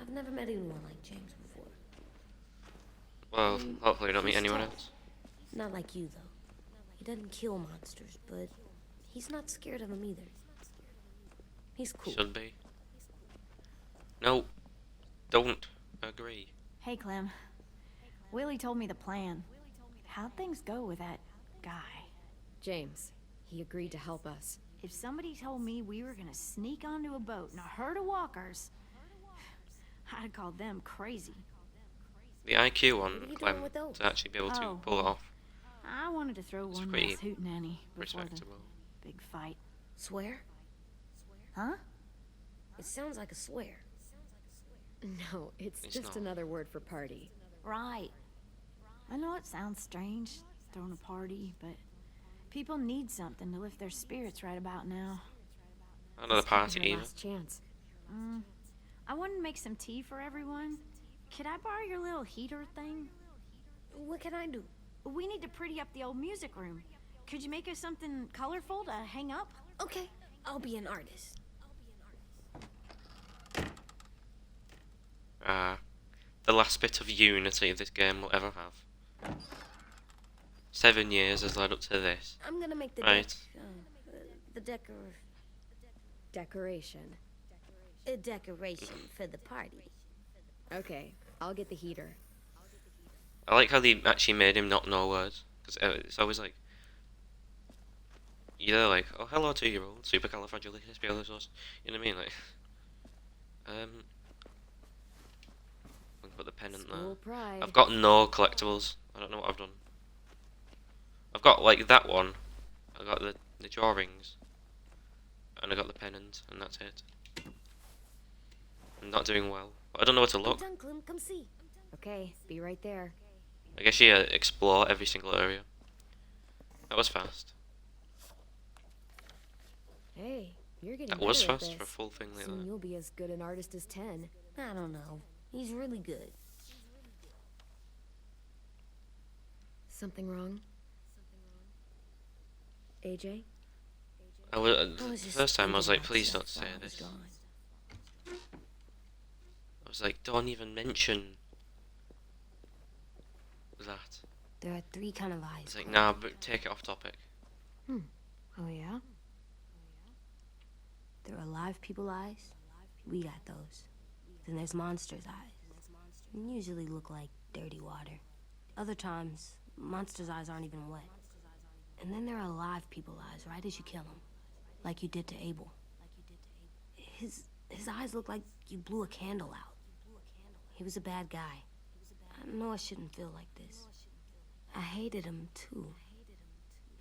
I've never met anyone like James before. Well, hopefully we don't meet He's anyone tough. else. Not like you, though. He doesn't kill monsters, but he's not scared of them either. He's cool. Should be. No, don't agree. Hey, Clem. Willie told me the plan. How'd things go with that guy? James, he agreed to help us. If somebody told me we were gonna sneak onto a boat in a herd of walkers, I'd call them crazy. The IQ What are on you Clem doing with those? to actually be able to Oh, pull it off. I wanted to throw It's one pretty last hootenanny before the Respectable. big fight. Swear? Huh? It sounds like a swear. No, it's It's just not. another word for party. Right. I know it sounds strange, throwing a party, but people need something to lift their spirits right about now. Another This could be party our either. last chance. I wanted to make some tea for everyone. Could I borrow your little heater thing? What can I do? We need to pretty up the old music room. Could you make us something colorful to hang up? Okay, I'll be an artist. The last bit of unity this game will ever have. 7 years has led up to this. I'm gonna make the Right. Decoration. a decoration for the party. Okay, I'll get the heater. I like how they actually made him not know words. Because it's always like... You're like, oh, hello 2-year-old, supercalifragilisticexpialidocious. You know what I mean? Like... I'll put the pennant School there. pride. I've got no collectibles. I don't know what I've done. I've got, like, that one. I got the drawings. And I got the pennant, and that's it. I'm not doing well. But I don't know where to I'm look. done, Clem. Come see. Okay, be right there. I guess you explore every single area. That was fast. Hey, you're getting That was better at fast for a this. full thing like Soon that. you'll be as good an artist as 10. I don't know. He's really good. Something wrong? AJ? I was, I the was just first time I was thinking like, about please stuff don't say while I was this. gone. I was like, don't even mention that. There are 3 kind of eyes. It's like, Clem. nah, but take it off topic. Oh, yeah? There are live people eyes. We got those. Then there's monsters' eyes. And usually look like dirty water. Other times, monsters' eyes aren't even wet. And then there are live people eyes, right as you kill them. Like you did to Abel. His eyes look like you blew a candle out. He was a bad guy. I know I shouldn't feel like this. I hated him, too.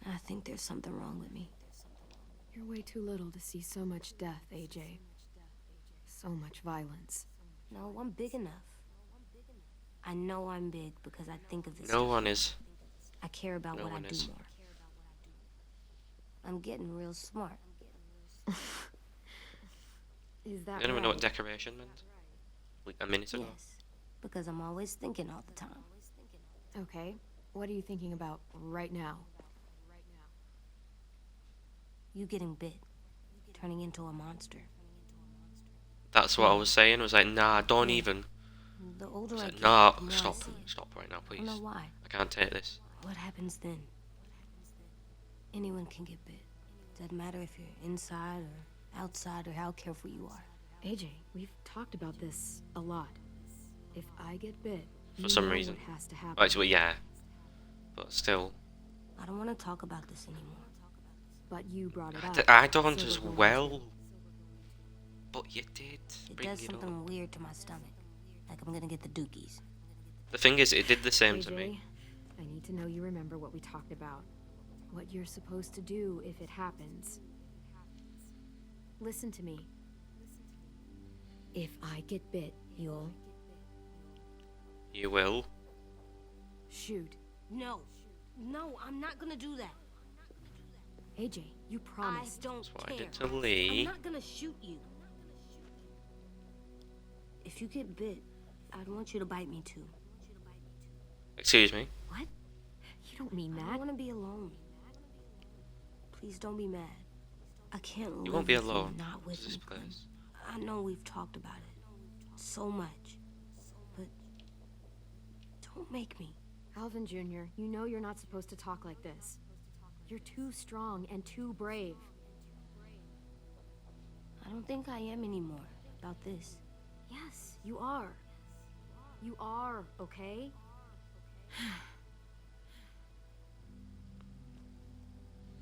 I think there's something wrong with me. You're way too little to see so much death, AJ. So much violence. No, I'm big enough. I know I'm big because I think of this No stuff. one is. I care about No what I one do is. more. I'm getting real smart. Is that Anyone know what right? decoration meant? Like a minute ago. Yes, because I'm always thinking all the time. Okay, what are you thinking about right now? You getting bit, turning into a monster. That's what I was saying. I was like, nah, don't Yeah. even. The I older was I like, get, nah, the more stop, I see it. stop right now, I please. don't know why. I can't take this. What happens then? Anyone can get bit. Doesn't matter if you're inside or outside or how careful you are. AJ, we've talked about this a lot. If I get bit, For some reason. what has to happen. Actually, yeah. But still. I don't want to talk about this anymore. But you brought it up. I don't so as we're going well. to. But you did. It Bring does it up. something weird to my stomach. Like I'm gonna get the dookies. The thing is, it did the same to AJ, me. I need to know you remember what we talked about. What you're supposed to do if it happens. Listen to me. If I get bit, you'll You will. shoot. No. No, I'm not gonna do that. AJ, you promised. I don't That's what care. I did to I'm Lee. not gonna shoot you. If you get bit, I'd want you to bite me too. Excuse me. What? You don't mean I that. don't want to be alone. Please don't be mad. I can't live You won't be with you alone. not with This me, Clem. place. I know we've talked about it so much, but don't make me. Alvin Jr., you know you're not supposed to talk like this. You're too strong and too brave. I don't think I am anymore about this. Yes, you are. You are, okay?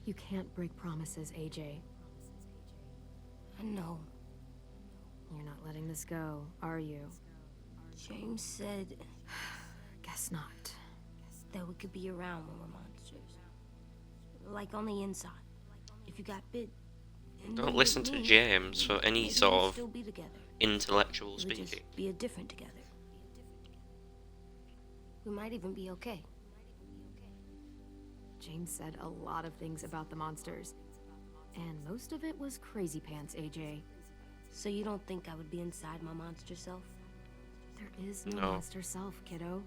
You can't break promises, AJ. I know. You're not letting this go, are you? James said Guess not. that we could be around when we're monsters. Like on the inside. If you got bit. and Don't then listen bit to me, James for any maybe sort we'd of still be together. intellectual We would speaking. just be a different together. We might even be okay. James said a lot of things about the monsters. And most of it was crazy pants, AJ. So you don't think I would be inside my monster self? There is no No. monster self, kiddo.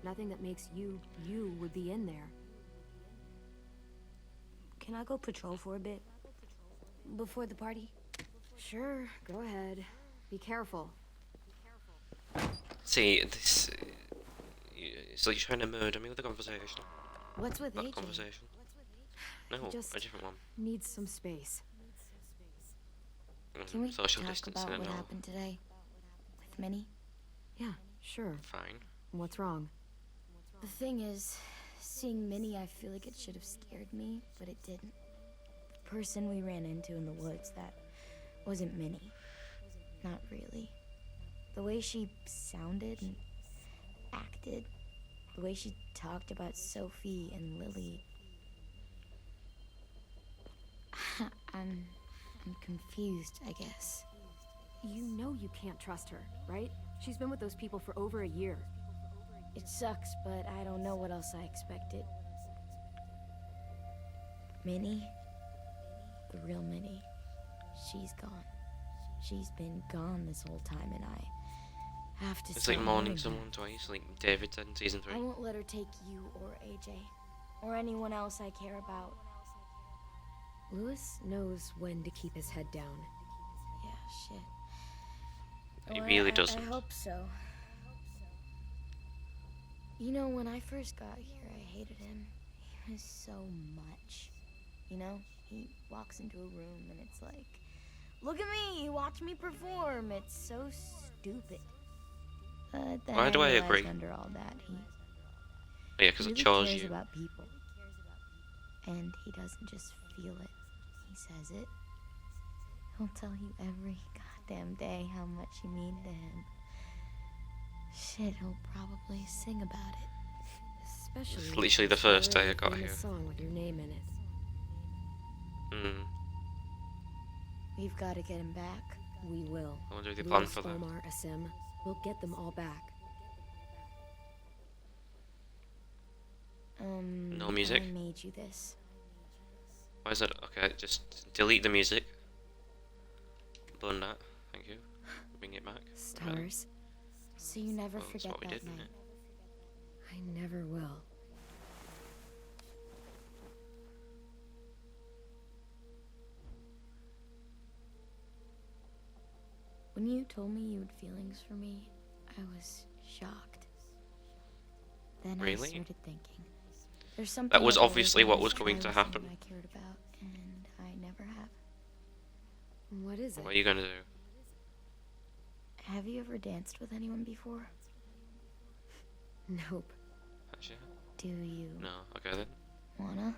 Nothing that makes you would be in there. Can I go patrol for a bit? Before the party? Sure, go ahead. Be careful. See, this. It's like you're trying to murder me with a conversation. What's with Not a AJ? conversation. No, just- a different one. Needs some space. Can we Social talk distancing about and what all. happened today? With Minnie? Yeah, sure. Fine. What's wrong? The thing is, seeing Minnie, I feel like it should have scared me, but it didn't. The person we ran into in the woods, that wasn't Minnie. Not really. The way she sounded and acted, the way she talked about Sophie and Lily. I'm confused, I guess. You know you can't trust her, right? She's been with those people for over a year. It sucks, but I don't know what else I expected. Minnie, the real Minnie, she's gone. She's been gone this whole time, and I have to It's start like mourning mourning her. someone twice, like David said in season 3. I won't let her take you or AJ, or anyone else I care about. Lewis knows when to keep his head down. Yeah, shit. He Well, really I doesn't. hope so. You know, when I first got here, I hated him. He was so much. You know, he walks into a room and it's like, look at me, watch me perform. It's so stupid. Then Why do I realized agree? Under all that, he Yeah, because it really chose cares you. about people. And he doesn't just feel it, he says it. He'll tell you every goddamn day how much you mean to him. Shit, he'll probably sing about it. Especially It's if literally the it's first a day I got famous here. song with your name in it. We've got to get him back. We will. I wonder if they plan Lewis, for that. Omar, Asim. We'll get them all back. No music? I made you this. Why is that? Okay, just delete the music. Burn that. Thank you. Bring it back. Stars. So you never Well, that's forget what we that did, isn't night. it? I never will. When you told me you had feelings for me, I was shocked. Then I Really? started thinking. There's something That was I've always obviously what wanted was to going try to with happen. someone I cared about, and I never have. What is it? What are you gonna do? Have you ever danced with anyone before? Nope. Actually, Do you no. Okay then. wanna?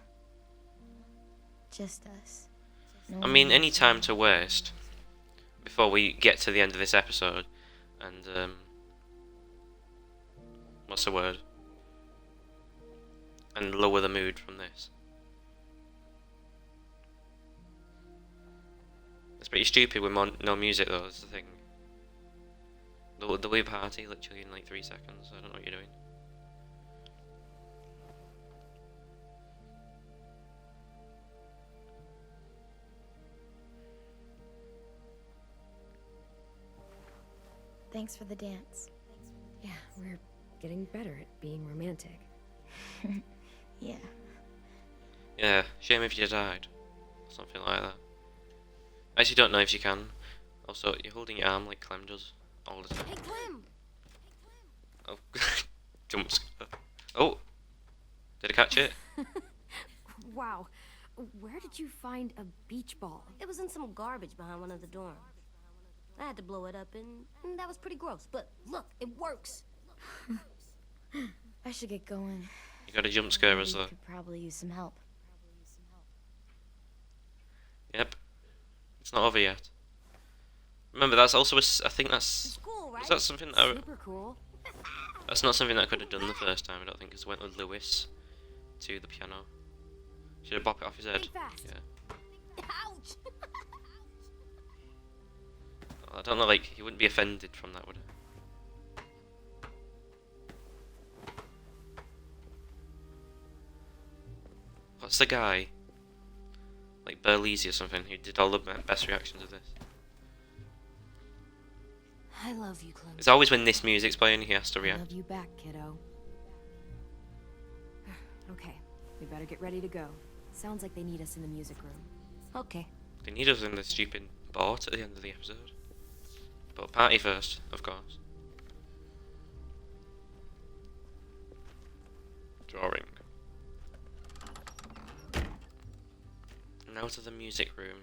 Just us. No I one mean, else any time around. to waste before we get to the end of this episode, and what's the word? And lower the mood from this. It's pretty stupid with no music though. That's the thing. The wee party literally in like 3 seconds. I don't know what you're doing. Thanks for the dance. Yeah, we're getting better at being romantic. Yeah. Yeah, shame if you died. Something like that. I actually don't know if you can. Also, you're holding your arm like Clem does all the time. Hey, Clem! Oh, jump scare. Oh! Did I catch it? Wow. Where did you find a beach ball? It was in some garbage behind one of the dorms. I had to blow it up, and that was pretty gross. But look, it works. I should get going. You got a jump scare us We though. could probably use some help. Yep. It's not over yet. Remember, that's also I think that's... It's cool, right? Is that something that Super cool. that's not something that I could have done the first time, I don't think, because I went with Lewis to the piano. Should have bopped it off his head. Think fast. Yeah. Ouch! I don't know, like, he wouldn't be offended from that, would he? What's the guy? Like Burleasy or something, who did all the best reactions of this. I love you, Clem. It's always when this music's playing, he has to I react. love you back, kiddo. Okay, we better get ready to go. Sounds like they need us in the music room. Okay. They need us in the stupid boat at the end of the episode. But party first, of course. Drawing. Now to the music room.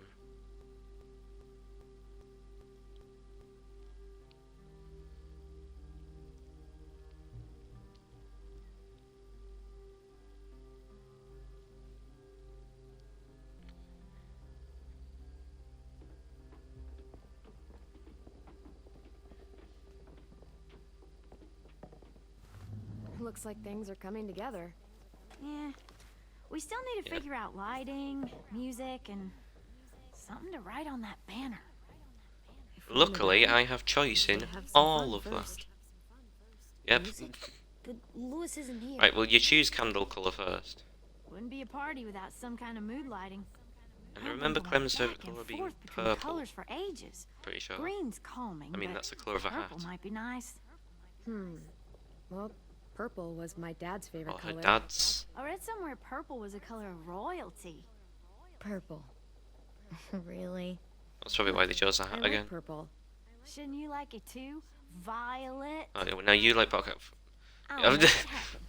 Looks like things are coming together. Yeah. We still need to Yeah. figure out lighting, music, and something to write on that banner. If we're gonna Luckily, do it, I have choice we in should have some all fun of that. first. Yep. Music? But Lewis isn't here. Right, well, you choose candle colour first. Wouldn't be a party without some kind of mood lighting. And I've remember been going Clem's favourite back and colour being forth between purple. colors for ages. Pretty sure. Green's calming, I mean, but that's the colour of a hat. purple might be nice. Well, purple was my dad's favorite Oh, her color. dad's. I read somewhere purple was a color of royalty. Purple. Really? That's probably why they chose that I hat like again. purple. Shouldn't you like it too? Violet. Oh, yeah, well, now you like pocket. I'll make it happen.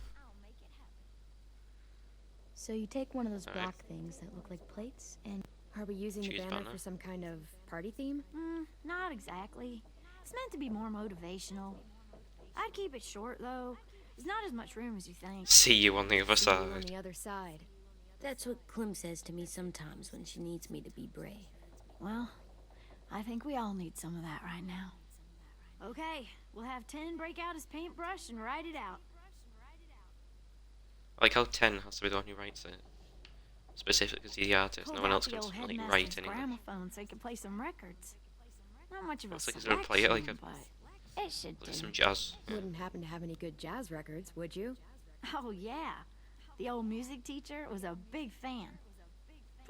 So you take one of those Alright. black things that look like plates, and Are we using the Choose banner banner. for some kind of party theme? Not exactly. It's meant to be more motivational. I'd keep it short though. There's not as much room as you think. See you on the other See you on side. the other side. That's what Clem says to me sometimes when she needs me to be brave. Well, I think we all need some of that right now. Okay, we'll have 10 break out his paintbrush and write it out. I like how 10 has to be the one who writes it. Specifically because he's the artist. Pulled No one out else the can old like headmaster's write anything. gramophone so he could play some records. Not much of a Looks like he's gonna play it like a- selection, but it should do. Some jazz. Yeah. Wouldn't happen to have any good jazz records, would you? Oh yeah, the old music teacher was a big fan.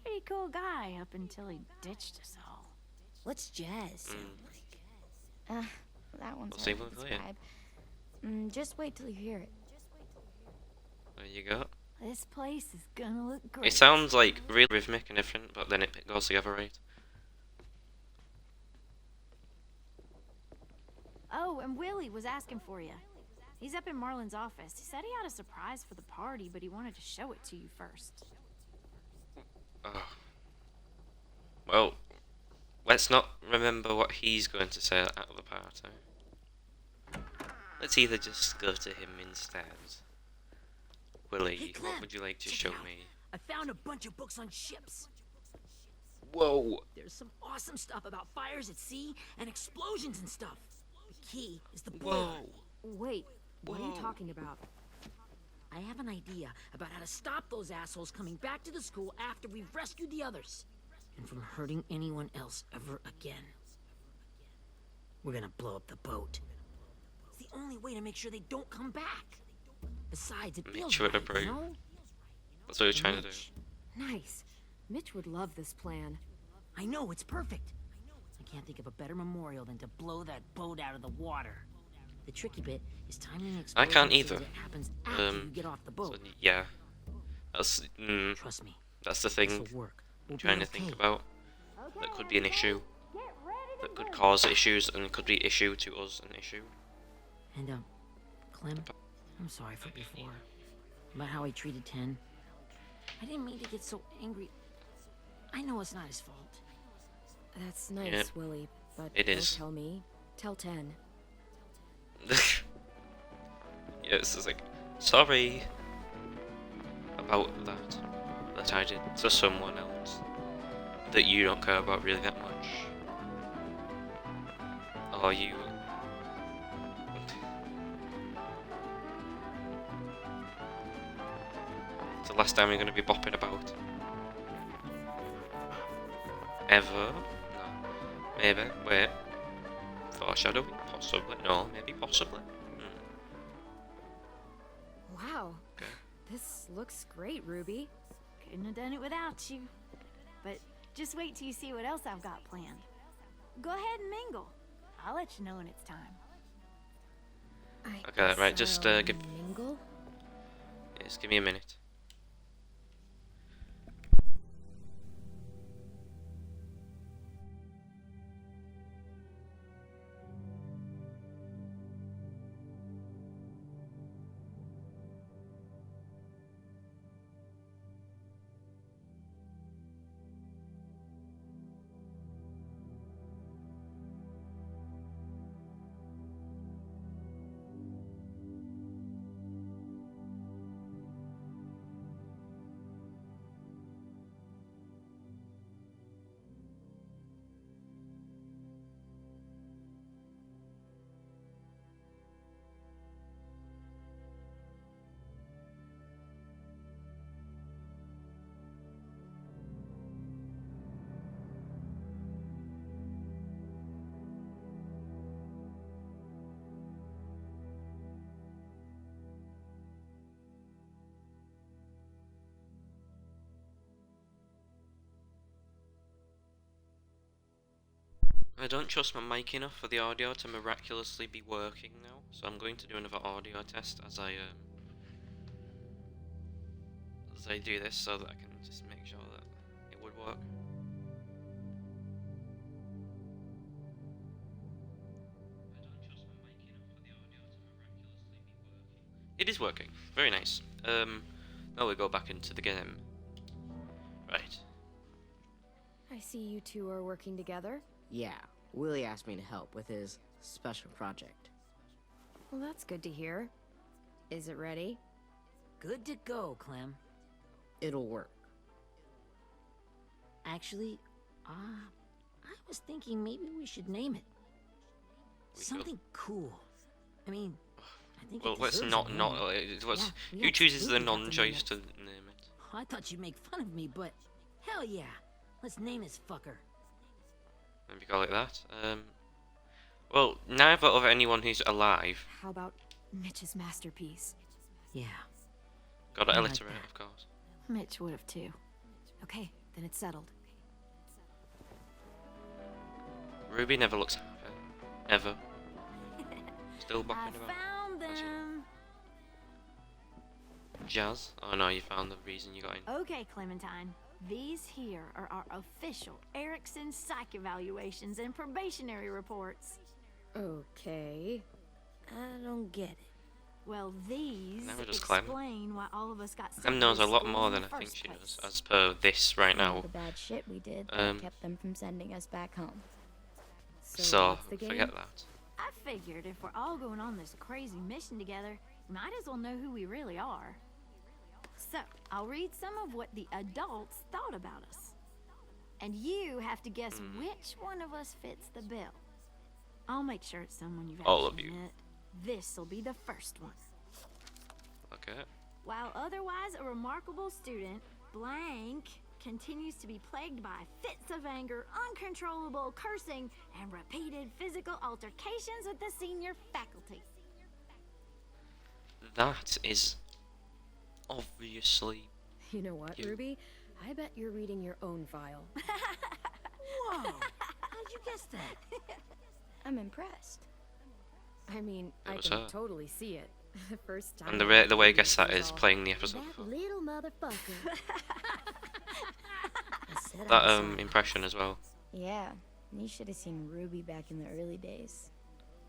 Pretty cool guy up until he ditched us all. What's jazz sound like? That one's We'll hard see to when we play it. describe. Just wait till you hear it. There you go. This place is gonna look great. It sounds like really rhythmic and different, but then it goes together right. Oh, and Willie was asking for you. He's up in Marlin's office. He said he had a surprise for the party, but he wanted to show it to you first. Oh. Well, let's not remember what he's going to say at the party. Let's either just go to him instead. Willie, Hey, Clem, what would you like to check show it out. me? I found a bunch of books on ships. Whoa! There's some awesome stuff about fires at sea and explosions and stuff. The key is the boiler. Whoa! Wait, what are you Whoa. talking about? I have an idea about how to stop those assholes coming back to the school after we've rescued the others. And from hurting anyone else ever again. We're gonna blow up the boat. It's the only way to make sure they don't come back. Besides, it feels Mitch would right, approve. you know? That's what you're For trying to do. Mitch. Nice. Mitch would love this plan. I know, it's perfect. I can't think of a better memorial than to blow that boat out of the water. The tricky bit is timing the I explosion can't so either. that it happens after you get off the So, boat. yeah. That's Trust me, that's the this'll thing work. I'm We'll trying be to think okay. about. That could be an issue. That could cause issues, and could be issue to us an issue. And Clem, I'm sorry for before. About how I treated Ten. I didn't mean to get so angry. I know it's not his fault. That's nice, Yeah. Willie, but It don't is. tell me. Tell 10. Yeah, it's just like, sorry about that I did to someone else that you don't care about really that much. Or you... It's the last time you're going to be bopping about. Ever? No. Maybe. Wait. Foreshadowing? Possibly. No, maybe possibly. Wow. Okay. This looks great, Ruby. Couldn't have done it without you. But just wait till you see what else I've got planned. Go ahead and mingle. I'll let you know when it's time. Okay, right, just, give- Mingle? Just give me a minute. I don't trust my mic enough for the audio to miraculously be working now, so I'm going to do another audio test as I do this, so that I can just make sure that it would work. I don't trust my mic enough for the audio to miraculously be working. It is working. Very nice. Now we go back into the game. Right. I see you two are working together. Yeah, Willie asked me to help with his special project. Well, that's good to hear. Is it ready? Good to go, Clem. It'll work. Actually, I was thinking maybe we should name it. We could. Something cool. I mean, I think Well, it let's deserves not a not. name. What's, Yeah, we who chooses the absolutely have to name non-choice it. to name it? I thought you'd make fun of me, but hell yeah. Let's name this fucker. Maybe call it that. Well, neither of anyone who's alive. How about Mitch's masterpiece? Yeah. Gotta I like alliterate, that. of course. Mitch would have too. Okay, then it's settled. Ruby never looks happy. Ever. Still I bopping about. found them. Jazz? Oh no, you found the reason you got in. Okay, Clementine. These here are our official Erickson psych evaluations and probationary reports. Okay. I don't get it. Well, these Now we're just climbing. explain why all of us got sent Em to knows a this lot school more in than the I think first she place. knows, as per this right All now. the bad shit we did that Um, kept them from sending us back home. So, what's the game? forget that. I figured if we're all going on this crazy mission together, we might as well know who we really are. So, I'll read some of what the adults thought about us. And you have to guess which one of us fits the bill. I'll make sure it's someone you've All of actually you. met. This'll be the first one. Okay. While otherwise a remarkable student, blank continues to be plagued by fits of anger, uncontrollable cursing, and repeated physical altercations with the senior faculty. That is obviously. You know what, You. Ruby? I bet you're reading your own file. Whoa! How'd you guess that? I'm impressed. I mean, It I was can her. totally see it. The first time. And the I way I read guess this that was is all, playing the episode That before. little motherfucker. I said That I was impression as well. Yeah, you should have seen Ruby back in the early days.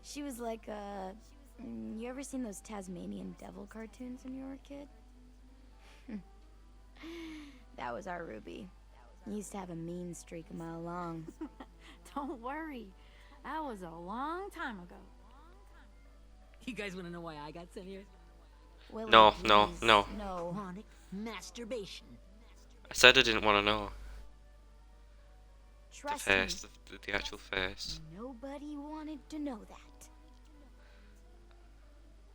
She was like, you ever seen those Tasmanian devil cartoons when you were a kid? That was our Ruby. Used to have a mean streak a mile long. Don't worry, that was a long time ago. You guys want to know why I got sent here? Willow, No, please. no. No. Chronic masturbation. I said I didn't want to know. The Trust face, me, the actual face. nobody wanted to know that.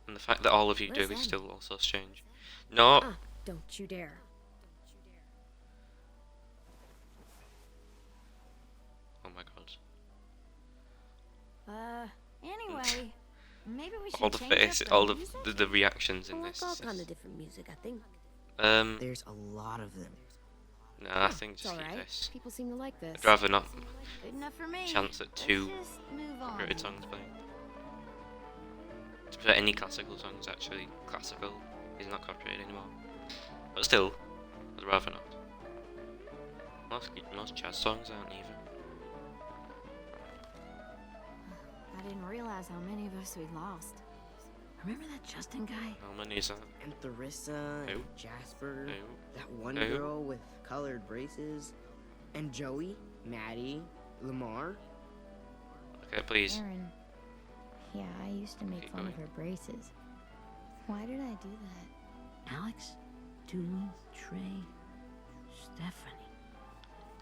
And the fact that all of you do Where's is Em? still also strange. No! Ah, don't you dare. Oh my god. Anyway, maybe we should All the change up face, the all the, music? the reactions I in like this. all is kind of just- different music, I think. There's a lot of them. Nah, I think It's just keep alright. this. People seem to like this. I'd rather not Good enough for me. chance at Let's 2 just move on. copyrighted songs playing. To put any classical songs, actually, classical is not copyrighted anymore. But still, I'd rather not. Most jazz songs aren't either. I didn't realize how many of us we'd lost. Remember that Justin guy? How many is that? And Tharissa, Who? and Jasper, Who? that one Who? girl with colored braces, and Joey, Maddie, Lamar. Okay, please. Aaron. Yeah, I used to make Keep fun of going. her braces. Why did I do that? Alex, Julie, Trey, Stephanie.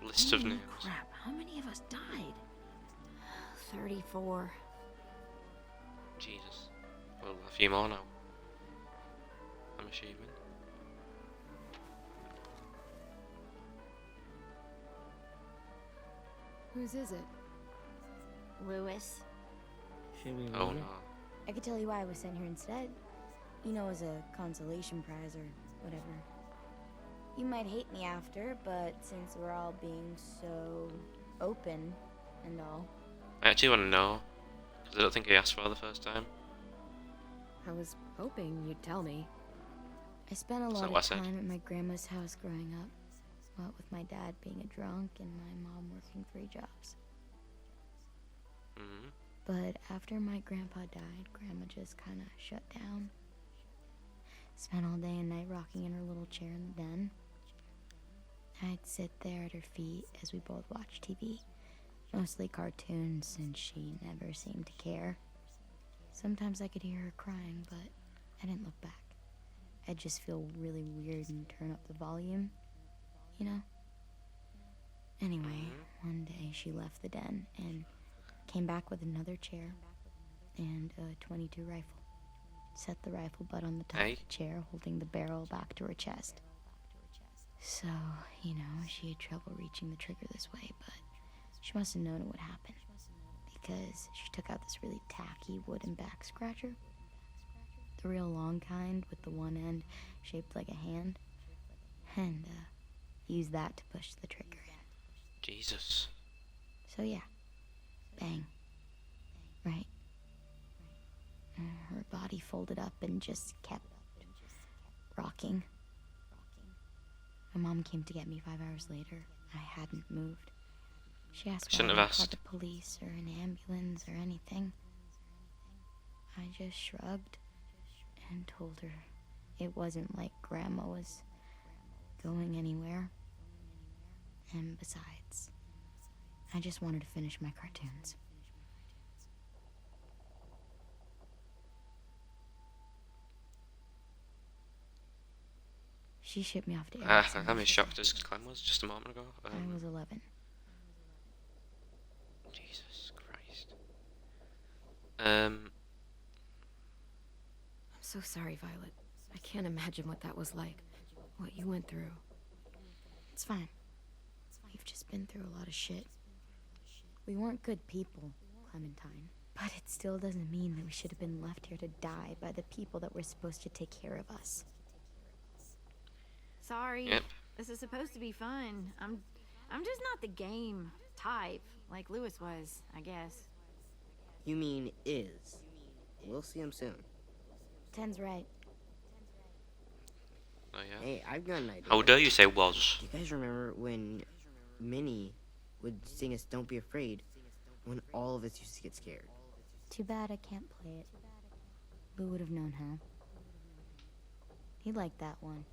List of Holy names. crap, how many of us died? 34. Jesus. Well, a few more now. I'm assuming. Whose is it? Lewis. Should we Oh read it? no. I could tell you why I was sent here instead. You know, as a consolation prize or whatever. You might hate me after, but since we're all being so open and all, I actually want to know. Because I don't think I asked for the first time. I was hoping you'd tell me. I spent a Is that lot what I of said? time at my grandma's house growing up. What with my dad being a drunk and my mom working 3 jobs. Hmm. But after my grandpa died, grandma just kind of shut down. Spent all day and night rocking in her little chair in the den. I'd sit there at her feet as we both watched TV. Mostly cartoons, since she never seemed to care. Sometimes I could hear her crying, but I didn't look back. I'd just feel really weird and turn up the volume, you know? Anyway, one day she left the den and came back with another chair and a .22 rifle. Set the rifle butt on the top Hey. of the chair, holding the barrel back to her chest. So, you know, she had trouble reaching the trigger this way, but she must have known it would happen. Because she took out this really tacky wooden back scratcher. The real long kind with the one end shaped like a hand. And, used that to push the trigger in. Jesus. So yeah, bang. Right. Her body folded up and just kept rocking. My mom came to get me 5 hours later. I hadn't moved. She asked why Shouldn't I have called asked. the police or an ambulance or anything. I just shrugged and told her it wasn't like Grandma was going anywhere. And besides, I just wanted to finish my cartoons. She shipped me off to Erickson. I'm as shocked as Clem was just a moment ago. I was 11. Jesus Christ. I'm so sorry, Violet. I can't imagine what that was like. What you went through. It's fine. We've just been through a lot of shit. We weren't good people, Clementine. But it still doesn't mean that we should have been left here to die by the people that were supposed to take care of us. Sorry. Yep. This is supposed to be fun. I'm just not the game type like Lewis was, I guess. You mean is. We'll see him soon. Ten's right. Oh yeah. Hey, I've got an idea. How dare you say was? Do you guys remember when Minnie would sing us Don't Be Afraid when all of us used to get scared? Too bad I can't play it. Boo would have known how. He liked that one.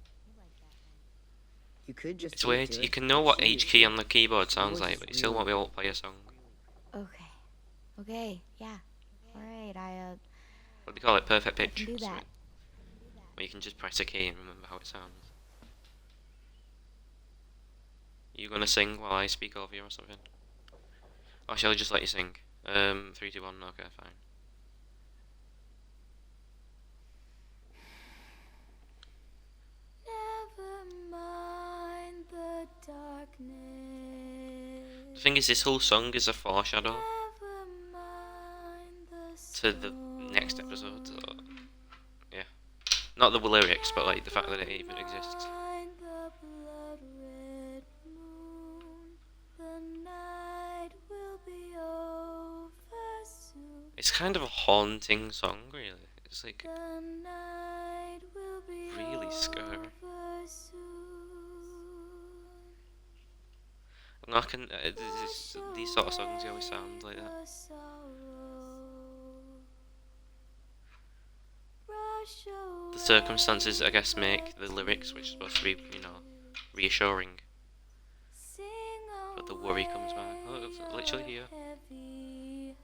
You could just It's sing weird. to You it. can know what She- H key on the keyboard sounds voice like, is but you still really won't be able to play a song. Okay. Okay, yeah. Alright, What do you call it? Perfect I pitch. can do So that. where you can just press a key and remember how it sounds. You gonna sing while I speak over you or something? Or shall I just let you sing? 3, 2, 1. Okay, fine. Never mind the darkness. The thing is, this whole song is a foreshadow Never mind the to the next episode. So, yeah, not the lyrics, but like the fact that it even exists. Mind the blood-red moon. The night will be over soon. It's kind of a haunting song, really. It's like The night will be really scary. over soon. And I can these sort of songs they always sound like that. The sorrow. Brush The away circumstances, I guess, make the lyrics, which is supposed to be, you know, reassuring. Sing But the worry comes back. Oh, it's literally here. heavy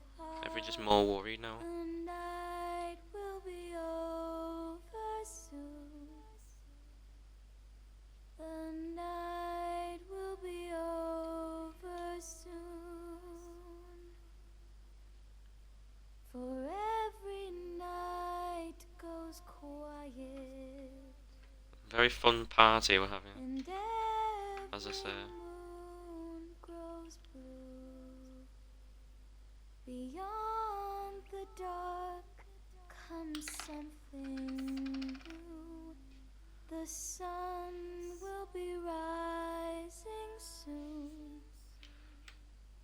Every just more worried now. The night will be over soon. The night will be over soon. For every night goes quiet, Very fun party we're having. and As I say. moon grows blue. Beyond the dark comes something new. The sun will be rising soon.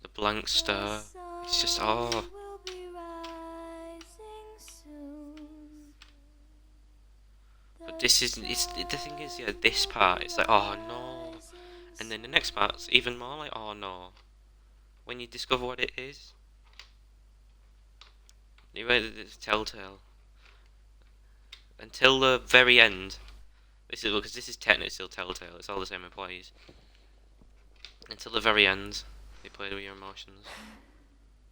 The blank stare. The It's just, sun oh. will be rising soon. But this is, the thing is, yeah, this part, it's like, oh no. And then the next part's even more like, oh no. When you discover what it is. You read it's Telltale. Until the very end. This is, because this is technically still Telltale, it's all the same employees. Until the very end, they played with your emotions.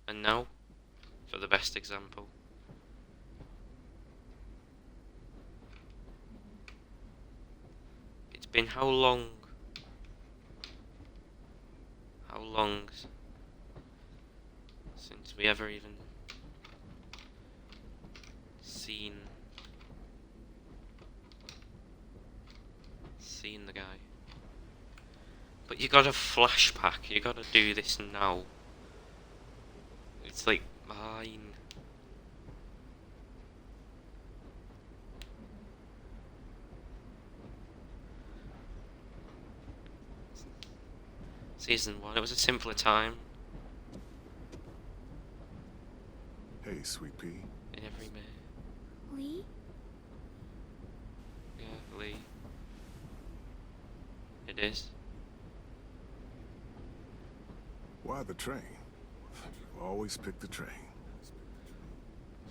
And now, for the best example. It's been how long? How long since we ever even seen the guy? But you got a flashback, you gotta do this now. It's like mine. Season 1, it was a simpler time Hey, Sweet Pea. in every man. Lee? Yeah, Lee. It is. Why the train? You always pick the train.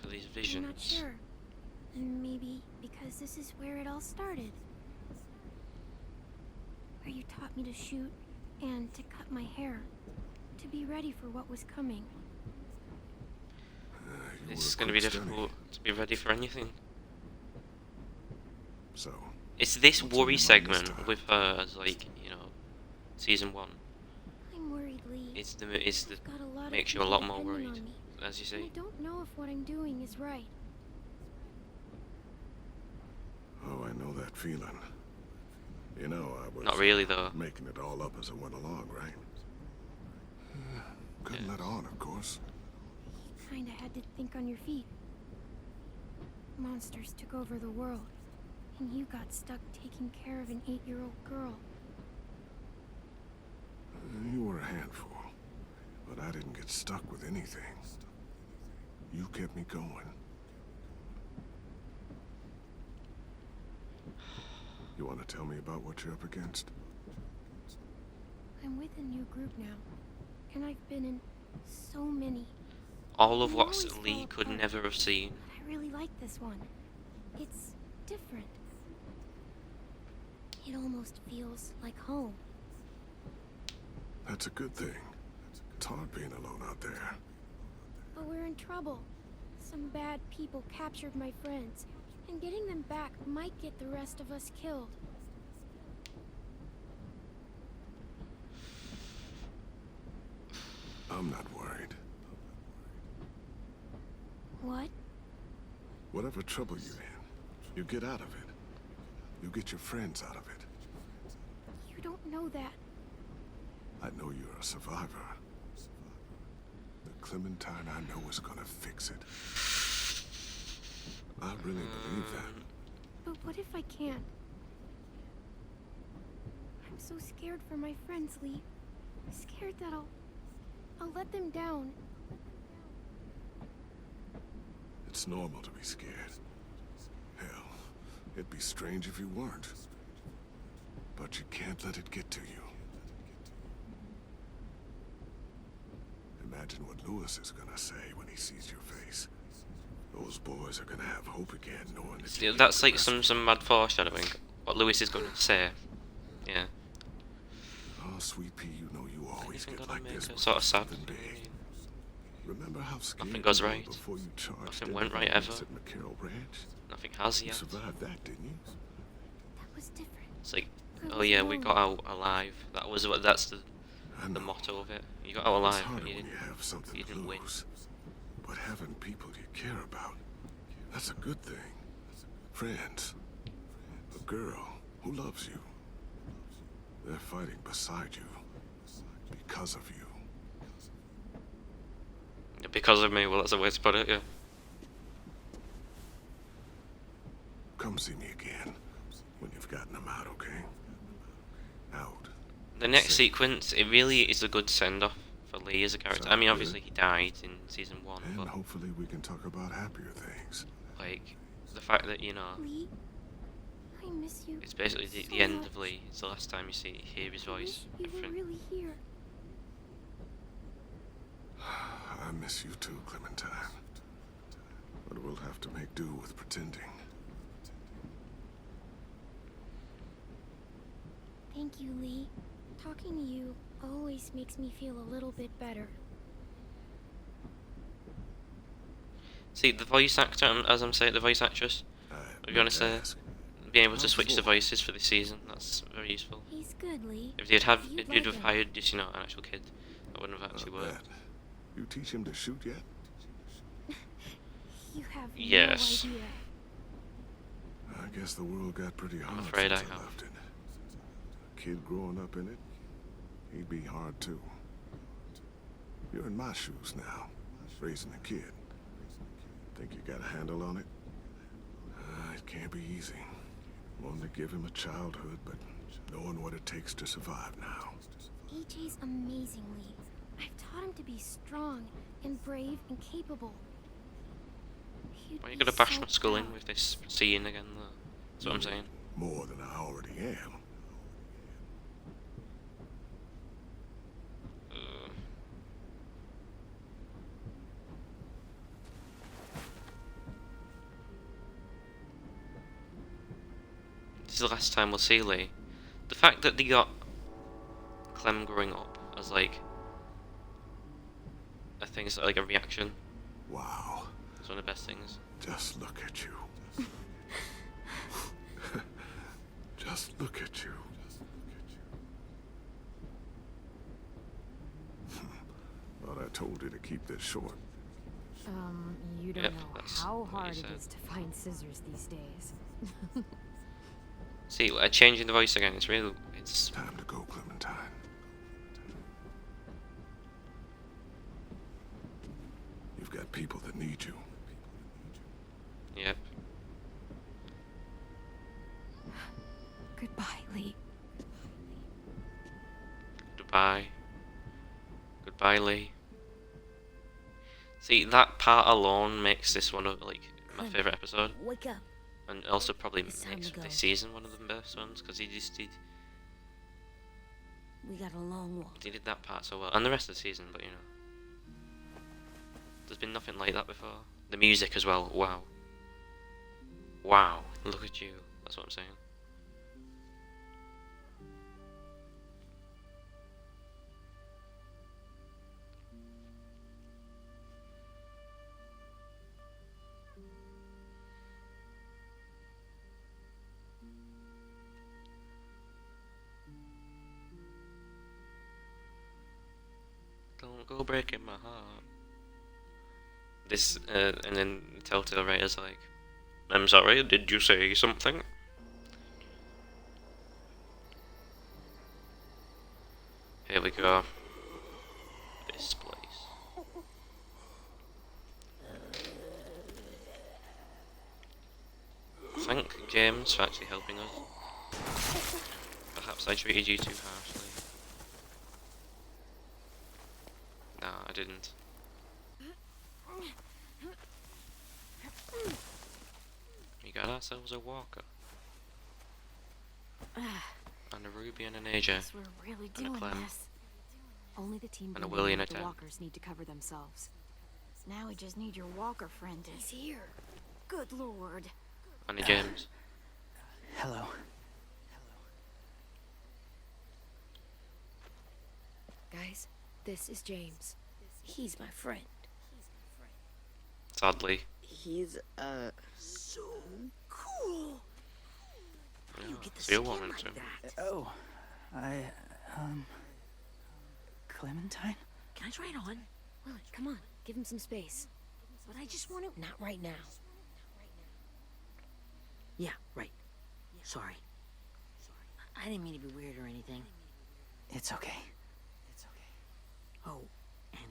for these I'm visions. not sure. Maybe because this is where it all started. Where you taught me to shoot and to cut my hair. To be ready for what was coming. It's going to be difficult to be ready for anything. So, It's this what's on worry your mind this segment time? with her as like, you know, season 1. I'm worried, Lee. It's the I've got a lot makes of you a people lot more depending worried, on me, as you and I say. don't know if what I'm doing is right. Oh, I know that feeling. You know, I was Not really though. making it all up as I went along, right? Couldn't let on, of course. Kinda had to think on your feet. Monsters took over the world, and you got stuck taking care of an 8-year-old girl. You were a handful, but I didn't get stuck with anything. You kept me going. You want to tell me about what you're up against? I'm with a new group now, and I've been in so many. All of They what always fall Lee could apart, never have seen. but I really like this one. It's different. It almost feels like home. That's a good thing. It's hard being alone out there. But we're in trouble. Some bad people captured my friends, and getting them back might get the rest of us killed. I'm not worried. What? Whatever trouble you're in, you get out of it. You get your friends out of it. You don't know that. I know you're a survivor. The Clementine I know is gonna fix it. I really believe that. But what if I can't? I'm so scared for my friends, Lee. Scared that I'll let them down. It's normal to be scared. Hell, it'd be strange if you weren't. But you can't let it get to you. Imagine what Lewis is gonna say when he sees your face. Those boys are gonna have hope again, knowing that you That's kept like the rest some mad foreshadowing. What Lewis is going to say. Yeah. Oh, sweet pea, you know you always Anything get gonna like make this her when sort of sad? something big. Remember how scared Nothing goes you were right. before you charged Nothing went right everyone ever. at McCarroll Ranch? Nothing has You yet. survived that, didn't you? That was different. It's like, I oh was yeah, we alone. got out alive. That's the I know. motto of it. You got out It's alive, harder but you when didn't. you have something You to didn't win. lose. But having people you care about, that's a good thing. Friends. A girl who loves you. They're fighting beside you. Because of you. Because of me, well, that's a way to put it, yeah. Come see me again. When you've gotten them out, okay? Out. The next Safe. sequence, it really is a good send-off for Lee as a character. I Sounds mean, good. obviously he died in season 1, And but hopefully we can talk about happier things. like the fact that, you know, Lee, I miss you. it's basically the so end much. of Lee. It's the last time hear his I wish voice. you were Everything. really here. I miss you too, Clementine. But we'll have to make do with pretending. Thank you, Lee. Talking to you always makes me feel a little bit better. See, the voice actor, as I'm saying, the voice actress, I We're gonna meant to say- ask. being able to How's switch the the boy? voices for this season, that's very useful. He's good, Lee. If You'd if like you'd have him. hired just, you know, an actual kid, that wouldn't have actually Not worked. bad. You teach him to shoot yet? You have Yes. no idea. I guess the world got pretty hard afraid since I I have. left it. A kid growing up in it, he'd be hard too. You're in my shoes now, raising a kid. Think you got a handle on it? It can't be easy. Wanting to give him a childhood, but knowing what it takes to survive now. AJ's amazing, Lee. I've taught him to be strong and brave and capable. He'd Why are you be gonna bash so my skull in proud. with this scene again, though? That's what I'm saying. More than I already am. the last time we'll see Lee. The fact that they got Clem growing up as like a thing, is like a reaction. Wow. It's one of the best things. Just look at you. Just look at you. Thought I told you to keep this short. You don't Yep, know that's how what you hard it said. is to find scissors these days. See, changing the voice again. It's really, it's Time to go, Clementine. You've got people that need you. yep. Goodbye, Lee. Goodbye. Goodbye, Lee. See, that part alone makes this one of like my Clem, favorite episode, Wake up. and also probably It's time makes to go. this season one of the best ones because he just did We got a long walk. he did that part so well, and the rest of the season. But you know, there's been nothing like that before. The music as well. Wow. Wow. Look at you. That's what I'm saying. Don't go breaking my heart. This, and then Telltale writer's like, I'm sorry, did you say something? Here we go. This place. Thank James for actually helping us. Perhaps I treated you too harshly. No, I didn't. We got ourselves a walker. And a Ruby and an AJ. Guess we're really And a doing Clem. this. Only the team And a bringing Willie in and a the 10. walkers need to cover themselves. Now we just need your walker friend to... He's here. Good lord. And a James. Hello. Guys, this is James. He's my friend. Sadly. He's, So cool. Yeah, You get the still skin wanted like to. that. Oh, Clementine? Can I try it on? Willie, come on. Give him some space. But I just want to. Not right now. Yeah, right. Sorry. I didn't mean to be weird or anything. It's okay. Oh, and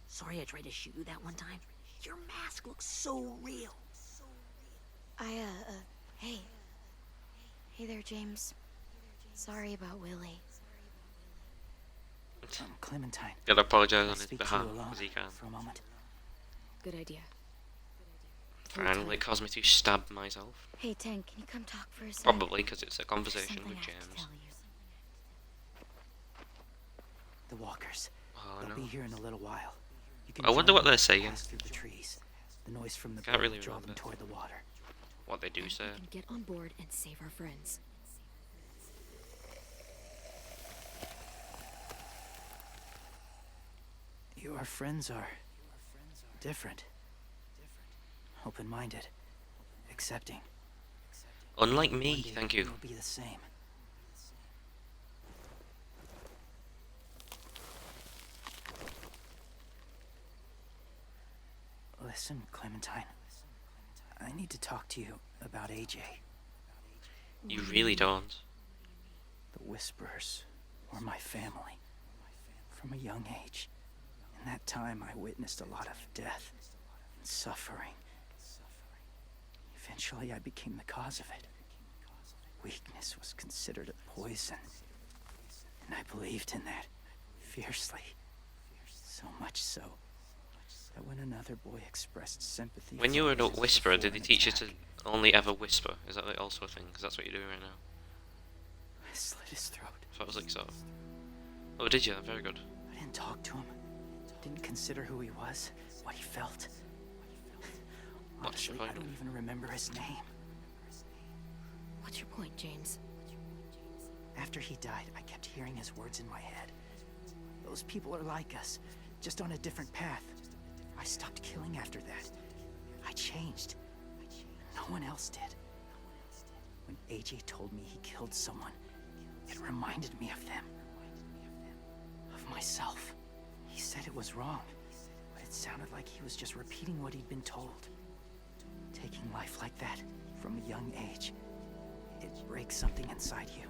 sorry I tried to shoot you that one time. Your mask looks so real. Hey. Hey there, James. Sorry about Willie. Clementine. Gotta apologise Can I on his speak to behalf you alone because he can. for a moment? Good idea. Finally, it caused me to stab myself. Hey, Tank, can you come talk for a second? Probably because it's a There's conversation something with I have to James. tell you. The walkers. Oh They'll no. be here in a little while. You can I wonder join what them they're and saying. pass through the trees. The noise from the Can't boat really will draw them remember. toward the water. What they do And say. we can get on board and save our friends. Your friends are different. Open-minded. Accepting. Unlike One me, day thank you. You'll be the same. Listen, Clementine. I need to talk to you about AJ. You really don't. The Whisperers were my family. From a young age. In that time, I witnessed a lot of death and suffering. Eventually, I became the cause of it. Weakness was considered a poison. And I believed in that fiercely. So much so that when another boy expressed sympathy... When for you were me a before whisperer, did they an teach you to attack, only ever whisper? Is that like also a thing? Because that's what you're doing right now. I slit his throat. So I was like, so. Oh, did you? Very good. I didn't talk to him. Didn't consider who he was, what he felt. What's your Honestly, I point? don't even remember his name. What's your point, James? After he died, I kept hearing his words in my head. Those people are like us, just on a different path. I stopped killing after that. I changed. No one else did. When AJ told me he killed someone, it reminded me of them. Of myself. He said it was wrong, but it sounded like he was just repeating what he'd been told. Taking life like that, from a young age, it breaks something inside you.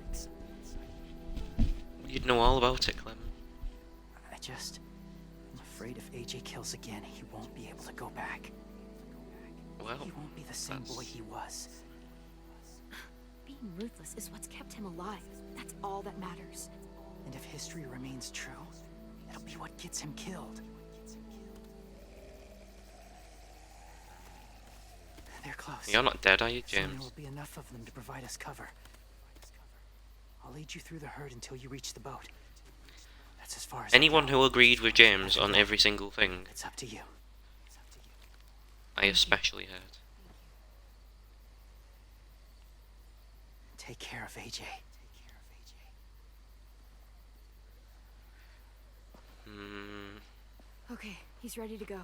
You'd know all about it, Clem. I'm afraid if AJ kills again, he won't be able to go back. Well, He won't be the same boy he was. Being ruthless is what's kept him alive. That's all that matters. And if history remains true, it'll be what gets him killed. They're close. You're not dead, are you, Soon there James? will be enough of them to provide us cover. I'll lead you through the herd until you reach the boat. That's as far as Anyone who agreed with James on every single thing, It's up to you. I especially heard. Take care of AJ. Hmm. Okay, he's ready to go.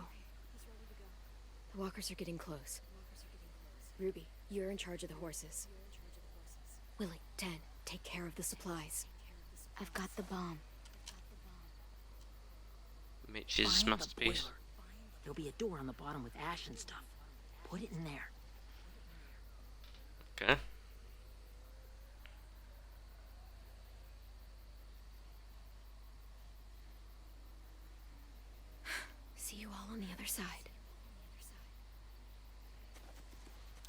The walkers are getting close. Ruby, you're in charge of the horses. Willie, Ten, take care of the supplies. I've got the bomb. Mitch's Find the masterpiece. boiler. There'll be a door on the bottom with ash and stuff. Put it in there. Okay. See you all on the other side.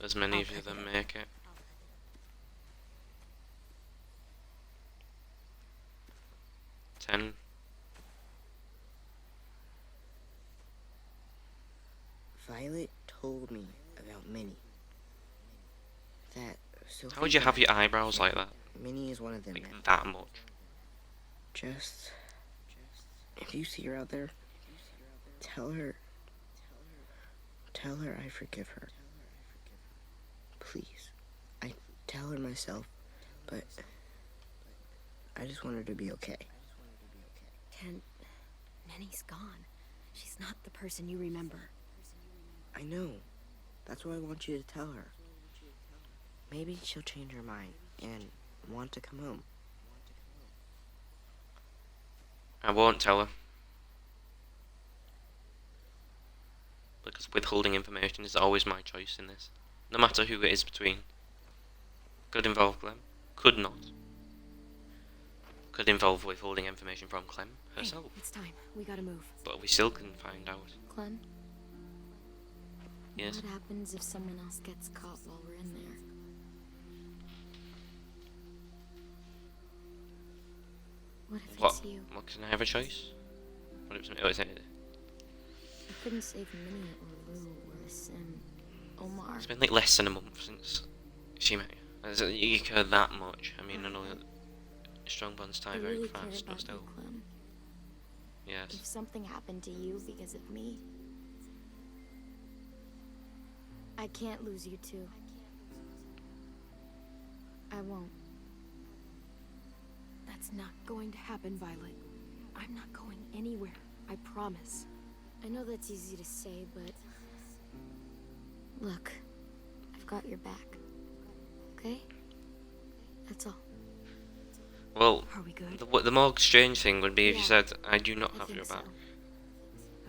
As many of you that make it. Ten. Violet told me about Minnie. That Sophie How would you have died. your eyebrows like that? Minnie is one of them. Like now. that much? Just if you see her out there, tell her I forgive her. Please. I tell her myself, but I just want her to be okay. Ten, Nenny's gone. She's not the person you remember. I know. That's why I want you to tell her. Maybe she'll change her mind and want to come home. I won't tell her. Because withholding information is always my choice in this. No matter who it is between. Could involve Clem. Could not. Could involve withholding information from Clem herself. Hey, it's time. We gotta move. But we still can find out. Clem, Yes? what happens if someone else gets caught while we're in there? What if What? it's you? What, can I have a choice? What if it's me? You couldn't save Minnie or Lou or Sim, Omar. It's been like less than a month since she met you. You care that much. I mean, I know that strong bonds tie I very really care fast, but about still. you, Clem. Yes. If something happened to you because of me, I can't lose you too. I won't. That's not going to happen, Violet. I'm not going anywhere. I promise. I know that's easy to say, but... Look, I've got your back. Okay? That's all. Well, Are we good? the more strange thing would be if you Yeah. said, I do not I have think your so. back.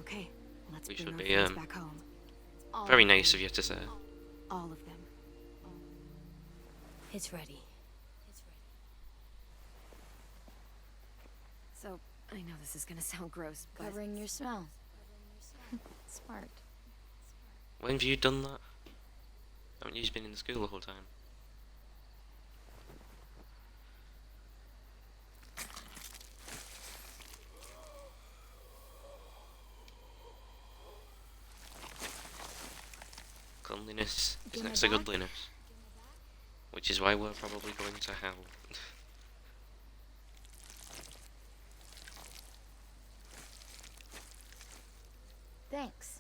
Okay, let's Which bring would our be, friends um, back home. All Very of nice them. of you to say. All of them. It's ready. So, I know this is gonna sound gross, but Covering your smell. Smart. When have you done that? Haven't you just been in the school the whole time? Cleanliness is Get my next to back? godliness. Which is why we're probably going to hell. Thanks.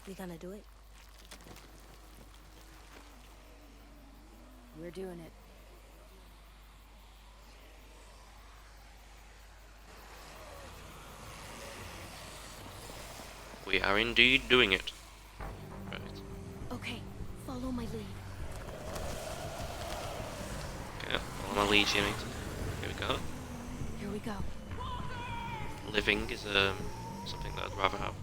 We gonna do it? we're doing it. We are indeed doing it. Right. Okay, follow my lead. Okay, follow my lead, Jimmy. Here we go. Here we go. Living is something that I'd rather have.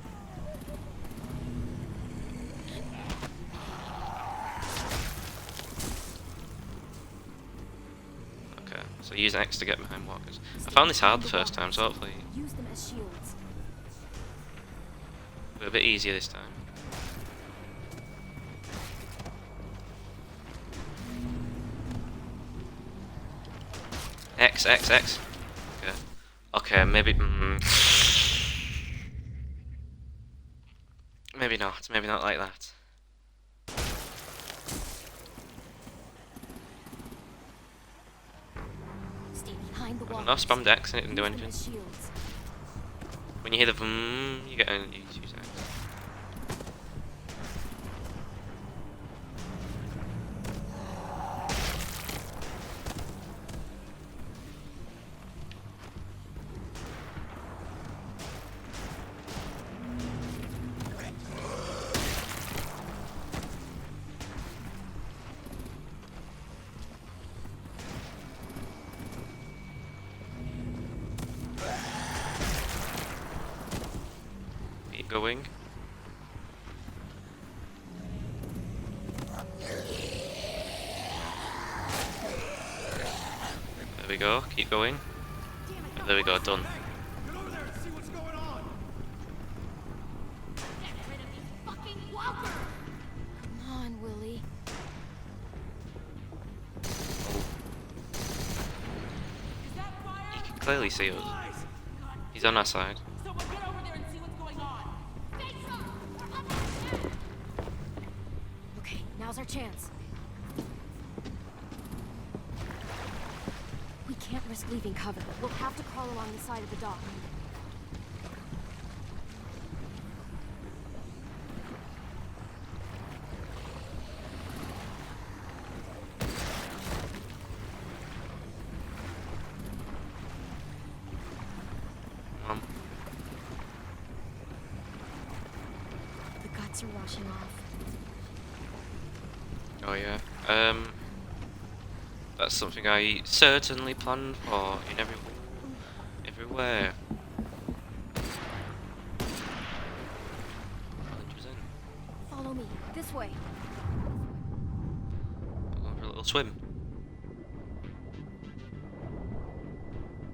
Okay, so use X to get behind walkers. I found this hard the first time, so hopefully Use them as shields. it'll be a bit easier this time. X, X, X. Okay. Okay, maybe. Maybe not. Maybe not like that. Stay behind the I wall. don't know, spammed X and it didn't do Use them anything. as shields. When you hear the you get you use X. Keep going. There we go, keep going. There we go, done. Get over there and see what's going on. Come on, Willie. You can clearly see us. He's on our side. Someone get over there and see what's going on. Okay, now's our chance. We can't risk leaving cover. We'll have to crawl along the side of the dock. Mom. The guts are washing off. Oh yeah. That's something I certainly planned for in everywhere. 100%. Follow me. This way. Going for a little swim.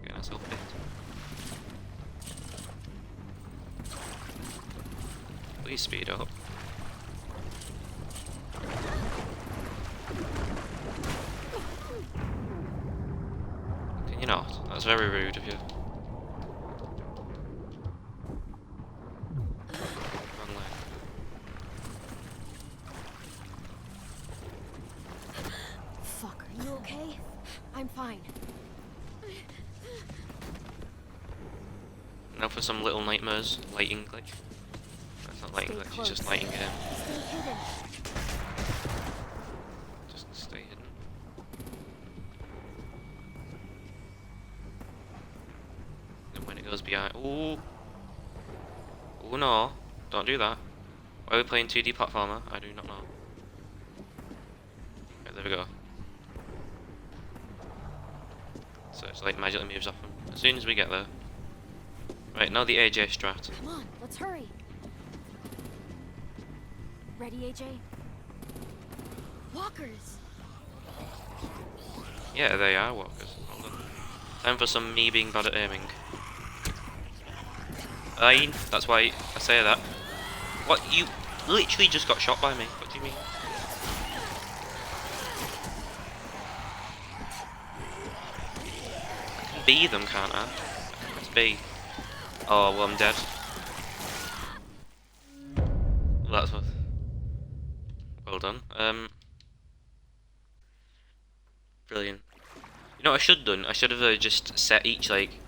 Get myself fit. Please speed up. Can you not? That's very rude of you. Wrong leg. Fuck, are you okay? I'm fine. Now for some little nightmares. Lighting glitch. That's not lighting Stay glitch, it's just close. lighting game. Stay hidden. Just stay hidden. And when it goes behind. Ooh! Ooh no! Don't do that. Why are we playing 2D platformer? I do not know. Right, there we go. So it's like magically moves off them. As soon as we get there. Right, now the AJ strat. Come on, let's hurry. Ready, AJ? Walkers! Yeah, they are walkers. Hold on. Time for some me being bad at aiming. Fine, that's why I say that. What? You literally just got shot by me. What do you mean? I can be them, can't I? Let's be. Oh, well, I'm dead. Well, that's what. Well done. Brilliant. You know what I should have done? I should have just set each, like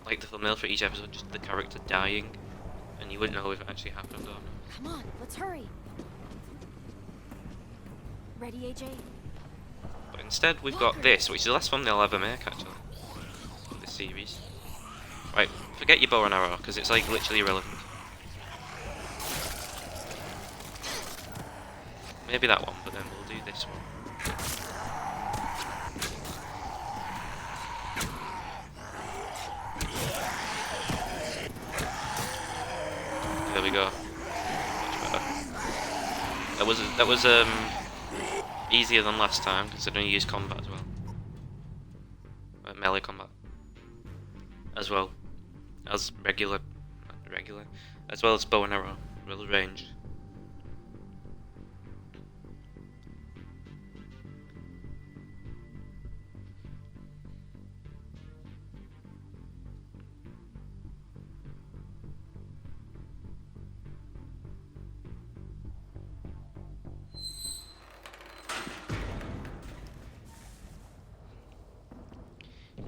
the thumbnail for each episode, just the character dying, and you wouldn't know if it actually happened or not. Come on, let's hurry. Ready, AJ? But instead we've got this, which is the last one they'll ever make actually. This series. Right, forget your bow and arrow, because it's like literally irrelevant. Maybe that one, but then we'll do this one. There we go. Much better. That was easier than last time because I didn't use combat as well. Melee combat as well as regular, as well as bow and arrow, real range.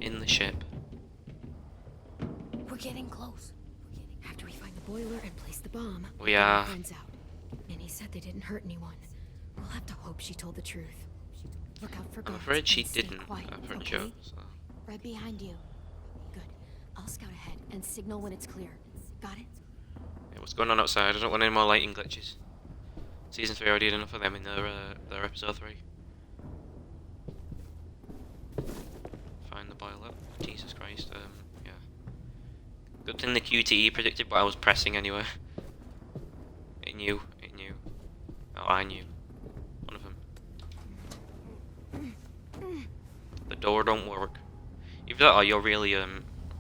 In the ship. We're getting close. After we find the boiler and place the bomb, We we'll get our are. friends out. Minnie said they didn't hurt anyone. We'll have to hope she told the truth. Look out for I'm guards afraid she and stay didn't. quiet, I'm pretty okay? sure. So. Right behind you. Good. I'll scout ahead and signal when it's clear. Got it? Yeah, what's going on outside? I don't want any more lighting glitches. Season 3 already did enough of them in their episode 3. Find the boiler. Jesus Christ. Yeah. Good thing the QTE predicted what I was pressing anyway. It knew. It knew. Oh, I knew. One of them. The door don't work. Either that or you're really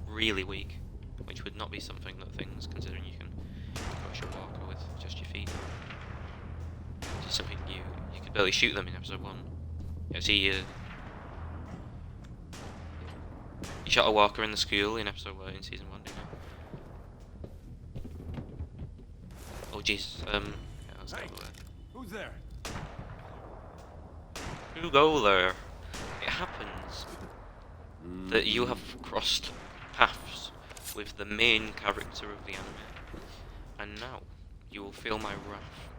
really weak, which would not be something that things, considering you can crush a walker with just your feet. Which is something you could barely shoot them in episode 1. Yeah, see, you shot a walker in the school in episode in season 1, didn't you? Oh Jesus, yeah, let's go there. Who's there? You go there. It happens that you have crossed paths with the main character of the anime, and now you will feel my wrath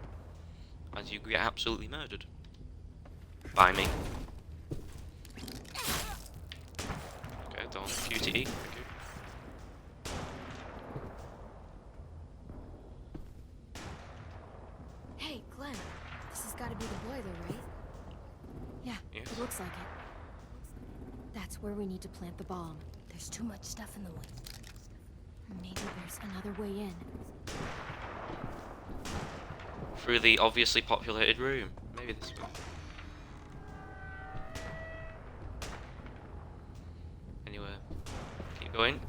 as you get absolutely murdered by me. Okay, done. QTE, thank you. Hey, Glenn. This has got to be the boiler, right? Yeah, Yes. it looks like it. That's where we need to plant the bomb. There's too much stuff in the way. Maybe there's another way in. Through the obviously populated room. Maybe this way. Anyway, keep going.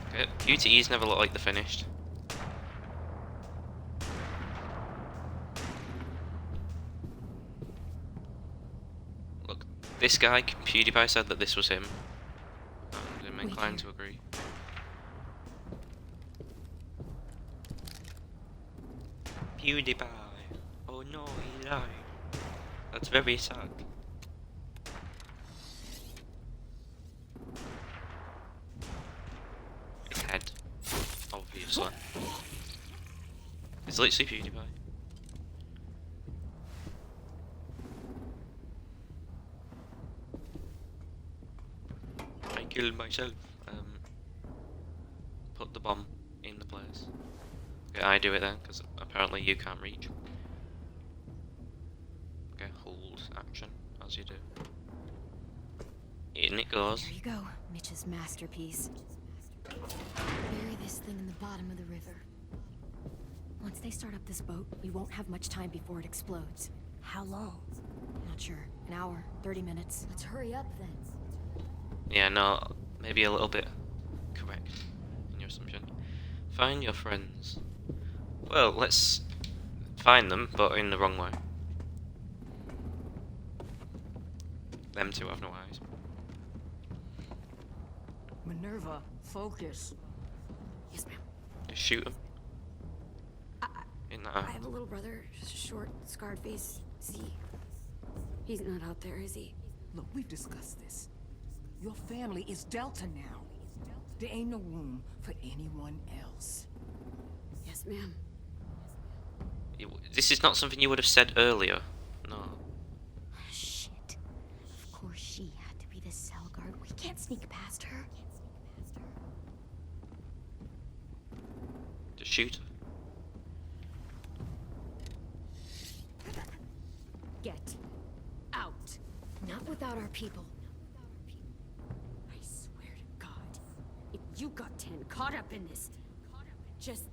Okay, QTEs never look like they're finished. Look, this guy, PewDiePie, said that this was him. And I'm inclined to agree. PewDiePie. Oh no, he died. That's very sad. His head, obviously. It's literally PewDiePie. I killed myself. Put the bomb in the place. Okay, I do it then, because apparently you can't reach. Okay, hold action, as you do. In it goes. There you go, Mitch's masterpiece. Bury this thing in the bottom of the river. Once they start up this boat, we won't have much time before it explodes. How long? Not sure. An hour, 30 minutes. Let's hurry up then. Yeah, no, maybe a little bit correct in your assumption. Find your friends. Well, let's find them, but in the wrong way. Them two have no eyes. Minerva, focus. Yes, ma'am. Just shoot them. In that I eye. have a little brother, short, scarred face. He's not out there, is he? Look, we've discussed this. Your family is Delta now. There ain't no room for anyone else. Yes, ma'am. This is not something you would have said earlier, No. Shit. Of course she had to be the cell guard. We can't sneak past her. Just shoot her. Get out. Not without our people. I swear to God, if you got 10 caught up in this, just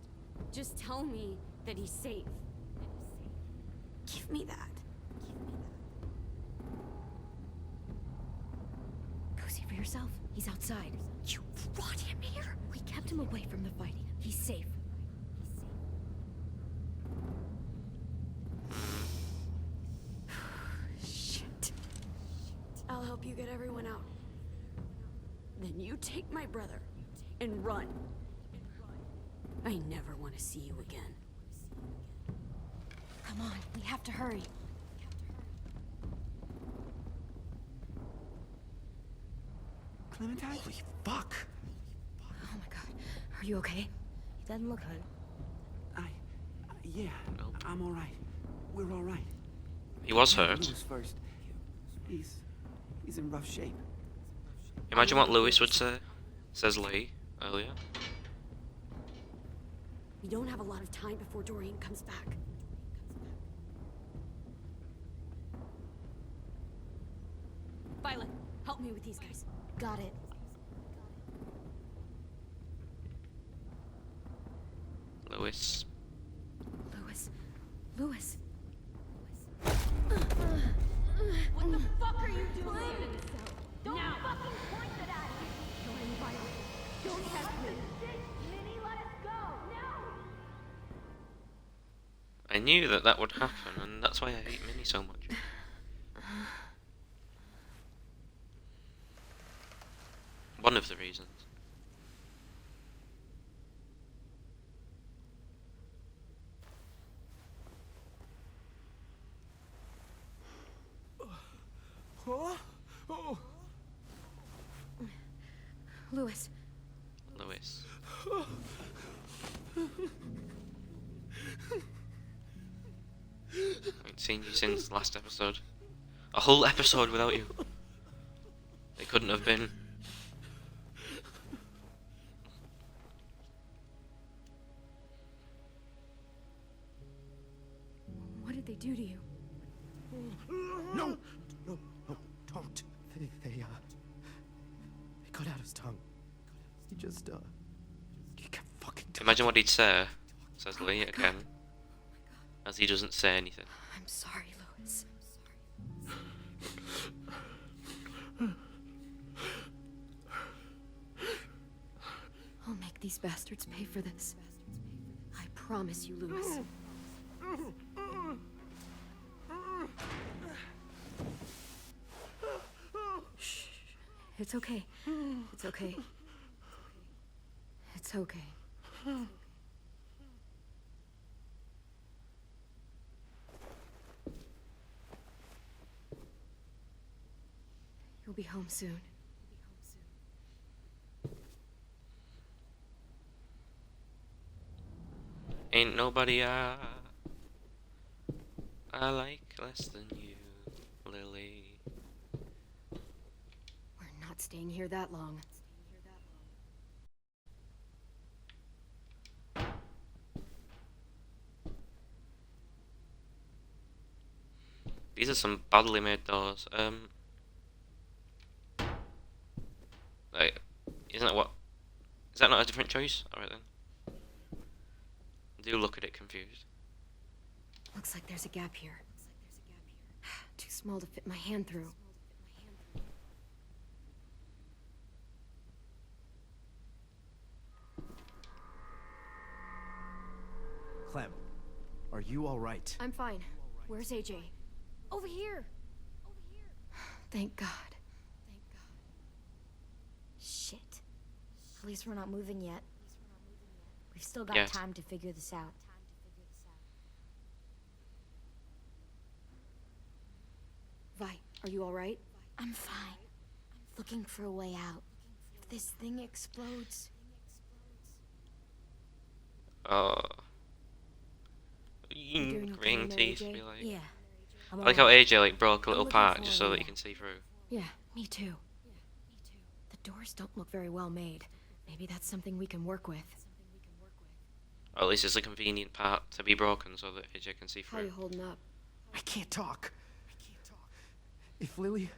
tell me that he's safe. Give me that. Go see for yourself. He's outside. You brought him here? We kept him away from the fighting. He's safe. Shit. I'll help you get everyone out. Then you take my brother and run. I never want to see you again. Come on, we have to hurry. Clementine? Holy fuck! Oh my god. Are you okay? He doesn't look good. Yeah, I'm all right. We're all right. He was hurt. Lewis first. He's in rough shape. Imagine what Lewis would say. Says Lee earlier. We don't have a lot of time before Dorian comes back. Violet, help me with these guys. Got it. Lewis. Lewis. What the fuck are you doing? Don't fucking point that at me! Don't Violet. Don't test me. Minnie, let us go! No! I knew that would happen, and that's why I hate Minnie so much. One of the reasons. Lewis. Lewis. I haven't seen you since the last episode. A whole episode without you. It couldn't have been. What did they do to you? No, don't. They cut out his tongue. He just, he kept fucking talking. Imagine what he'd say, says Lee again, as he doesn't say anything. I'm sorry, Lewis. I'll make these bastards pay for this. I promise you, Lewis. Shh. It's okay. It's okay. It's okay. You'll be home soon. Ain't nobody I like less than you, Lily. We're not staying here that long. These are some badly made doors. Like, isn't that what? Is that not a different choice? Alright then. Do look at it confused. Looks like there's a gap here. Too small to fit my hand through. Clem, are you all right? I'm fine. Where's AJ? Over here. Thank God. Shit. At least we're not moving yet. We've still got Yes. time to figure this out. Vi, are you alright? I'm fine. Looking for a way out. If this thing explodes... doing okay Green there, teeth, AJ? be like. Yeah. I like how AJ like broke a little looking part for just it so that now. you can see through. Yeah, me too. The doors don't look very well made. Maybe that's something we can work with. Or at least it's a convenient part to be broken so that AJ can see How through. you holding up? I can't talk. If Lily...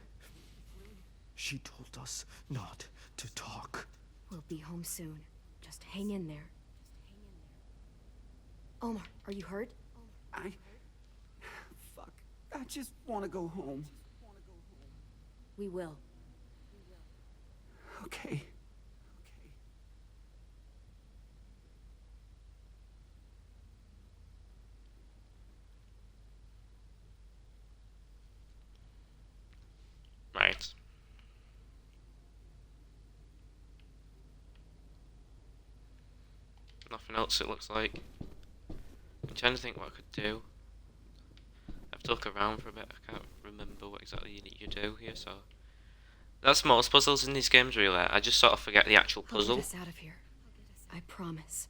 She told us not to talk. We'll be home soon. Just hang in there. Omar, are you hurt? Fuck. I just want to go home. We will. Okay. Right. Nothing else it looks like. I'm trying to think what I could do. I have to look around for a bit. I can't remember what exactly you do here, so... That's most puzzles in these games, really. I just sort of forget the actual I'll puzzle. get us out of here. I promise.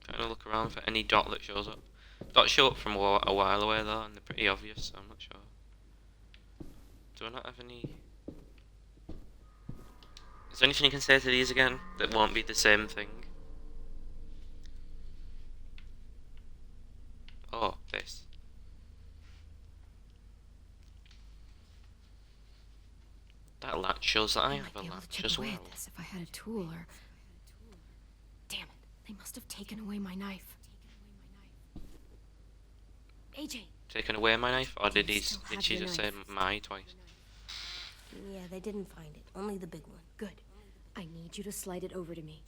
Trying to look around for any dot that shows up. Dots show up from a while away though, and they're pretty obvious, so I'm not sure. Do I not have any... Is there anything you can say to these again that won't be the same thing? Oh, this. That latch shows that I have a Be able to latch chip as away well. at this if I had a tool or... Damn it. They must have taken away my knife. AJ! Taken away my knife, or did he? still Did have she your just say knife? my twice? Yeah, they didn't find it. Only the big one. Good. I need you to slide it over to me.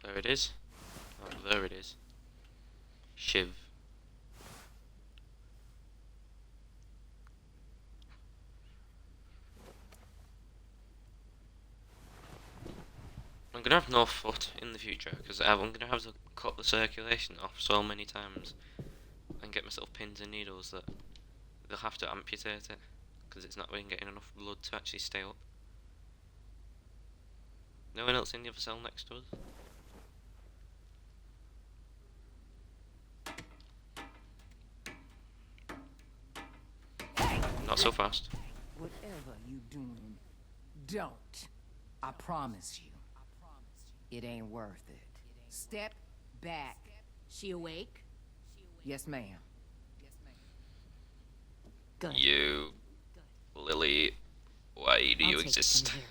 There it is. Oh, there it is. Shiv. I'm gonna have no foot in the future because I'm gonna have to cut the circulation off so many times and get myself pins and needles that they'll have to amputate it because it's not been getting enough blood to actually stay up. No one else in the other cell next to us? Not so fast. Whatever you doing, don't. I promise you. It ain't worth it. Step back. She awake? Yes, ma'am. Good. You, Lily, why do I'll you take it from exist? here.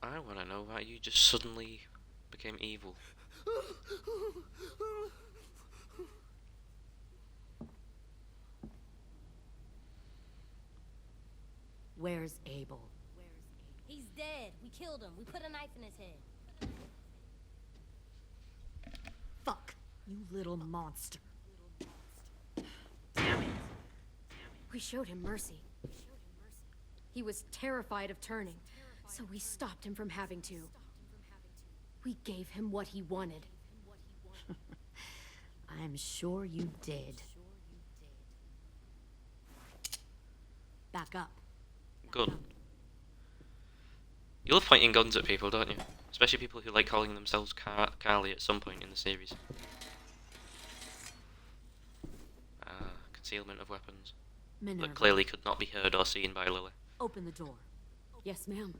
I want to know why you just suddenly became evil. Where's Abel? He's dead. We killed him. We put a knife in his head. Fuck, you little monster. We showed him mercy. He was terrified of turning, so we stopped him from having to. We gave him what he wanted. I'm sure you did. Back up. Good. You love pointing guns at people, don't you? Especially people who like calling themselves Carly at some point in the series. Concealment of weapons. Minerva, That clearly could not be heard or seen by Lily. open the door. Yes, ma'am.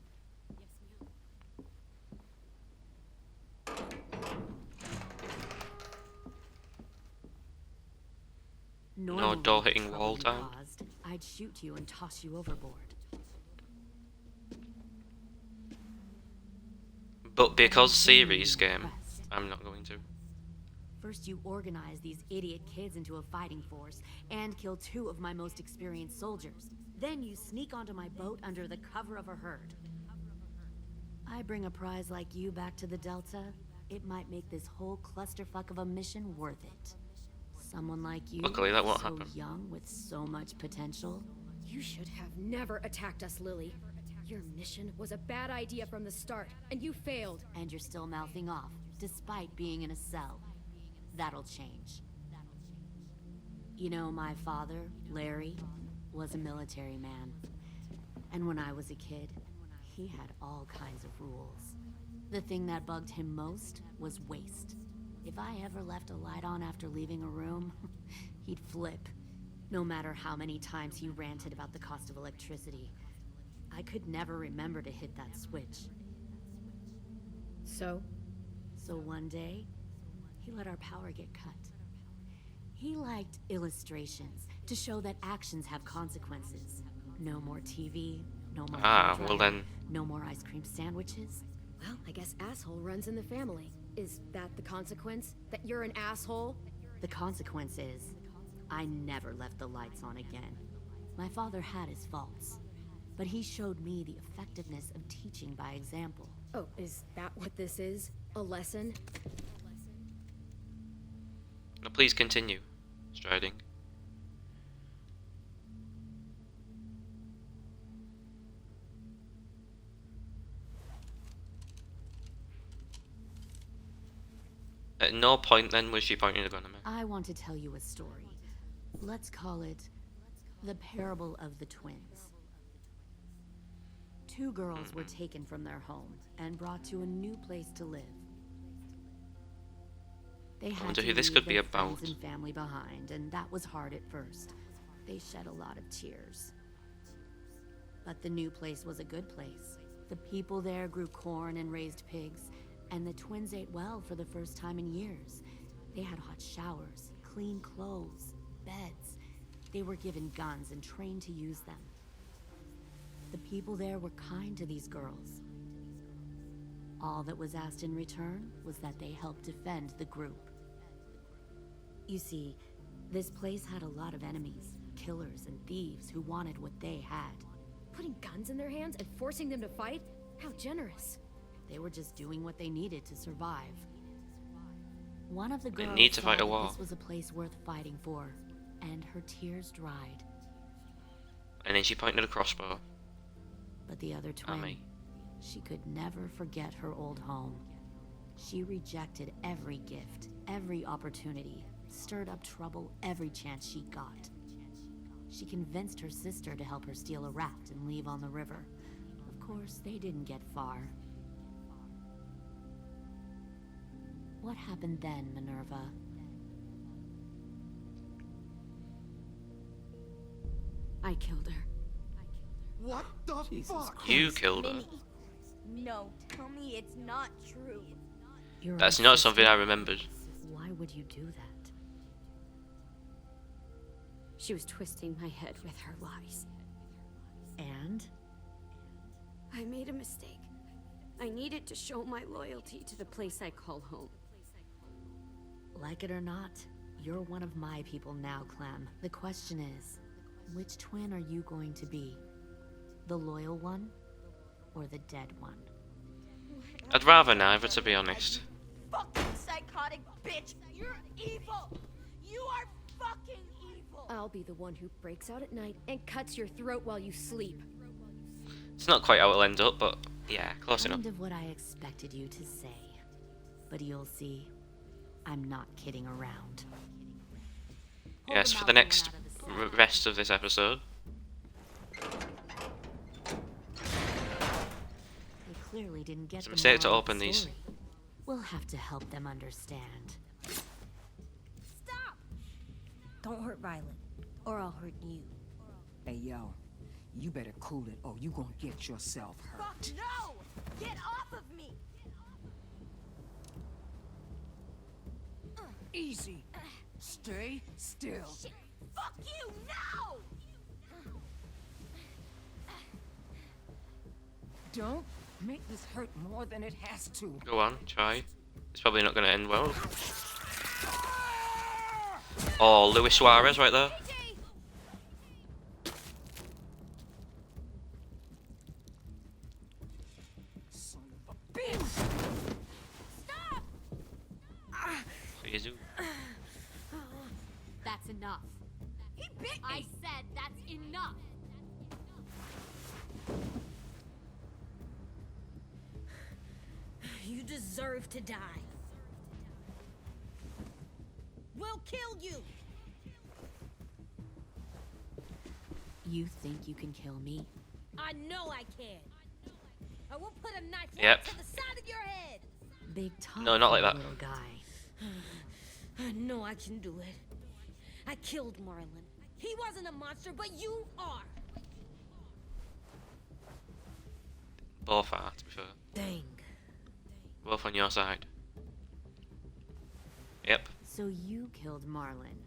Normally, door hitting trouble wall you time. caused, I'd shoot you and toss you overboard. But because I'm giving series you a game, request. I'm not going to. First, you organize these idiot kids into a fighting force and kill 2 of my most experienced soldiers. Then you sneak onto my boat under the cover of a herd. I bring a prize like you back to the Delta. it might make this whole clusterfuck of a mission worth it. Someone like you, Luckily, that won't so happen. young with so much potential. You should have never attacked us, Lily. Your mission was a bad idea from the start, and you failed. And you're still mouthing off, despite being in a cell. That'll change. You know, my father, Larry, was a military man. And when I was a kid, he had all kinds of rules. The thing that bugged him most was waste. If I ever left a light on after leaving a room, he'd flip. No matter how many times he ranted about the cost of electricity. I could never remember to hit that switch. So? So one day, he let our power get cut. He liked illustrations to show that actions have consequences. No more TV, no more Well then. no more ice cream sandwiches. Well, I guess asshole runs in the family. Is that the consequence? That you're an asshole? The consequence is, I never left the lights on again. My father had his faults, but he showed me the effectiveness of teaching by example. Oh, is that what this is? A lesson? Now please continue, Striding. At no point then was she pointing a gun at me. I want to tell you a story. Let's call it the parable of the twins. Two girls were taken from their home and brought to a new place to live. They had wonder to who this leave could be their about. friends and family behind, and that was hard at first. They shed a lot of tears. But the new place was a good place. The people there grew corn and raised pigs, and the twins ate well for the first time in years. They had hot showers, clean clothes, beds. They were given guns and trained to use them. The people there were kind to these girls. All that was asked in return was that they help defend the group. You see, this place had a lot of enemies, killers and thieves who wanted what they had. Putting guns in their hands and forcing them to fight? How generous. They were just doing what they needed to survive. One of the They girls need to saw fight a that war. this was a place worth fighting for, and her tears dried. And then she pointed a crossbow But the other at twin, me. she could never forget her old home. She rejected every gift, every opportunity, stirred up trouble every chance she got. She convinced her sister to help her steal a raft and leave on the river. Of course, they didn't get far. What happened then, Minerva? I killed her. What the fuck? You killed her. No, tell me it's not true. You're That's our not sister. something I remembered. Why would you do that? She was twisting my head with her lies. And? I made a mistake. I needed to show my loyalty to the place I call home. Like it or not, you're one of my people now, Clem. The question is, which twin are you going to be? The loyal one? Or the dead one? I'd rather neither, to be honest. Fucking psychotic bitch! You're evil! You are fucking evil! I'll be the one who breaks out at night and cuts your throat while you sleep. It's not quite how it'll end up, but yeah, close enough. Kind of what I expected you to say. But you'll see, I'm not kidding around. Yes, for the next rest of this episode. They clearly didn't get It's a the mistake to moral of open the these. story. We'll have to help them understand. Stop! Don't hurt Violet, or I'll hurt you. Hey, yo. You better cool it or you gonna get yourself hurt. Fuck no! Get off of me! Easy. Stay still. Shit! Fuck you! No! Don't make this hurt more than it has to. Go on, try. It's probably not going to end well. Oh, Luis Suarez right there. Son of a bitch! Stop! be a zoo. That's enough. He bit me! I said that's enough. You deserve to die. We'll kill you! You think you can kill me? I know I can. I will put a knife Yep. right to the side of your head. Big talk. No, not like for a that. Little guy. I know I can do it. I killed Marlon. He wasn't a monster, but you are. Both are, to be fair. Dang. Both on your side. Yep. So you killed Marlon.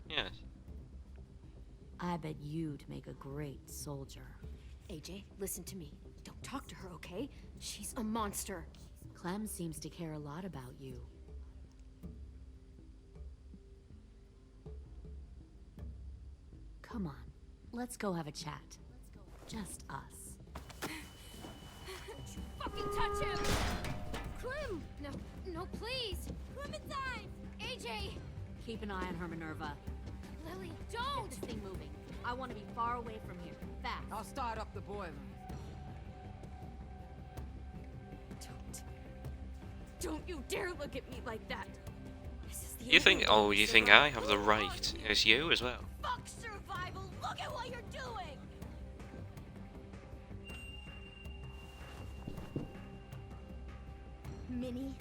Yes. I bet you'd make a great soldier. AJ, listen to me. Don't talk to her, okay? She's a monster. Clem seems to care a lot about you. Come on, let's go have a chat. Just us. Fucking touch him! Clem! No, please! Clementine! AJ! Keep an eye on her, Minerva. Lily, Get don't! this thing moving. I want to be far away from here. Fast. I'll start up the boiler. Don't you dare look at me like that. This is the You think? end. Oh, you think I have the right? It's you as well. Fuck survival! Look at what you're doing! Minnie,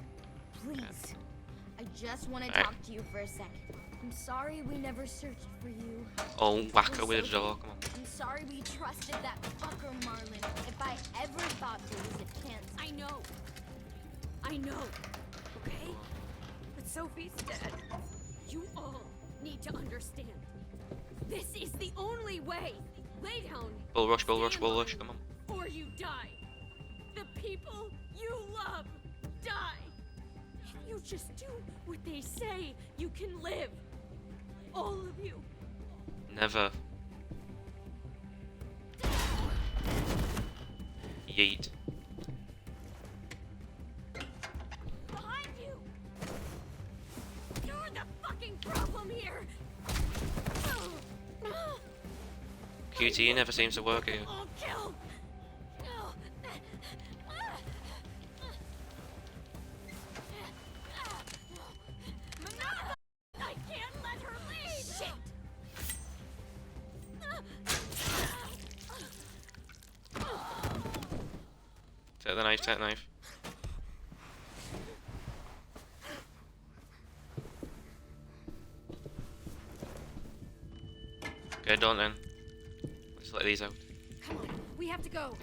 please. I just want to Alright. talk to you for a second. I'm sorry we never searched for you. Oh, whack her I'm with a so door. Come on. I'm sorry we trusted that fucker Marlon. If I ever thought there was a chance. I know. I know. Okay? But Sophie's dead. You all need to understand. This is the only way. Lay down. Bull rush, bull rush, Stand bull by rush. Come on. Or you die. The people you love die. If you just do what they say, you can live. All of you. Never. Yeet. Behind you. You're the fucking problem here. QT never seems to work here. All killed. Minerva! I can't let her leave! Shit! Take the knife, take the knife. Okay, don't then. Let's let these out. Come on, we have to go.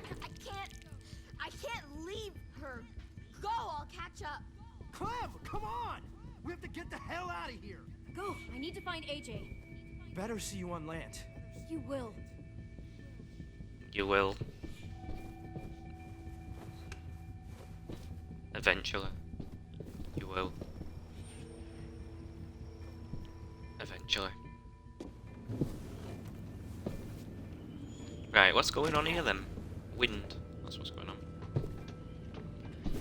I can't leave her. Go, I'll catch up. Clem, come on! We have to get the hell out of here. Go! I need to find AJ. Better see you on land. You will. You will. Eventually. You will. Eventually. Right, what's going on here then? Wind. That's what's going on.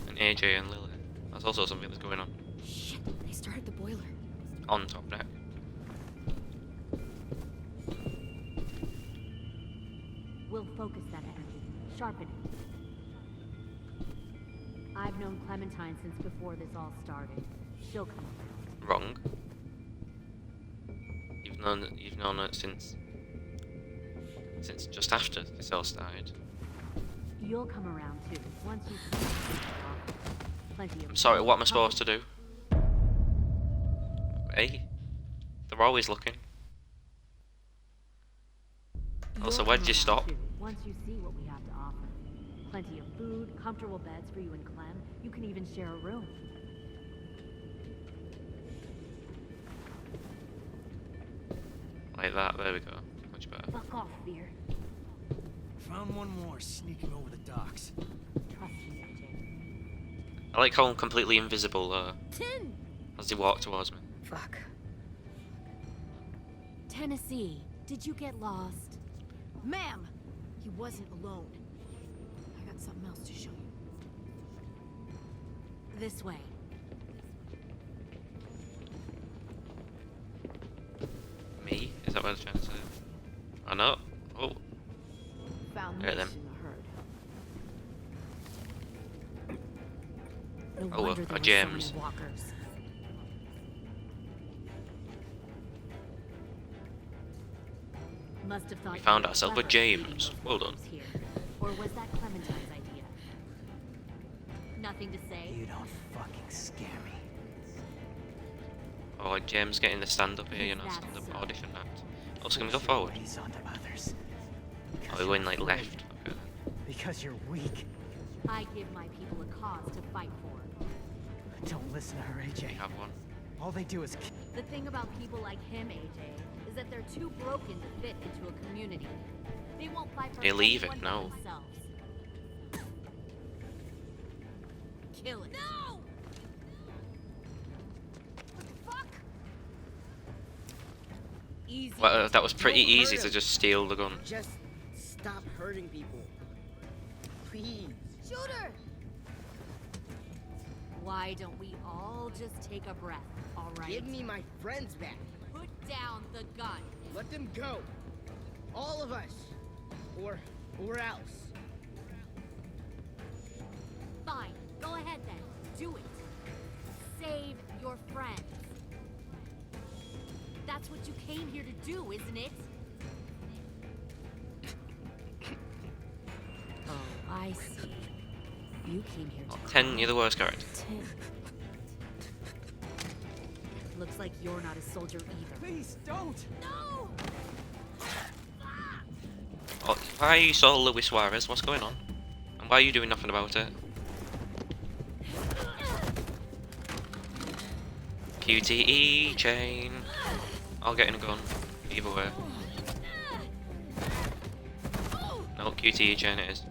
And AJ and Lily. That's also something that's going on. Shit, they started the boiler. On top deck. We'll focus that energy. Sharpen it. I've known Clementine since before this all started. She'll come around. Wrong. You've known it since just after this all started. You'll come around too. Once you plenty of I'm sorry, what am I supposed to do? Hey, they're always looking. Also, why'd you stop? Once you see what we have to offer. Plenty of food, comfortable beds for you and Clem. You can even share a room. Like that, there we go. Much better. Fuck off, Fear. Found one more sneaking over the docks. Trust me, AJ. I like how I'm completely invisible Tin! as they walk towards me. Fuck. Tennessee, did you get lost? Ma'am! He wasn't alone. I got something else to show you. This way. that what I was trying to say? Oh no. Oh. Found There this then. in the herd. No Oh, wonder there were so James. many walkers. Must have thought We found you were ourselves a clever James. leading those Well done. wolves here. Or was that Clementine's idea? Nothing to say. You don't fucking scare me. Oh, James getting the stand up here, you know, That's stand up so. audition act. Also, can we go forward? He's onto others. Oh, we're going like left. Okay. Because you're weak. I give my people a cause to fight for. Don't listen to her, AJ. We have one. All they do is The thing about people like him, AJ, is that they're too broken to fit into a community. They won't fight for They leave it, anyone no. but themselves. Kill it. No! What the fuck? Easy. Well, that was pretty Don't hurt easy to him. just steal the gun. Just stop hurting people. Please. Shooter! Why don't we all just take a breath, alright? Give me my friends back. Put down the gun. Let them go. All of us. Or else. Fine, go ahead then. Do it. Save your friends. That's what you came here to do, isn't it? Oh, I see. You came here to 10, you're the worst character. 10. Looks like you're not a soldier either. Please don't. No! Oh, why are you so Luis Suarez? What's going on? And why are you doing nothing about it? QTE chain. I'll get in a gun. Either way. No, QTE chain it is.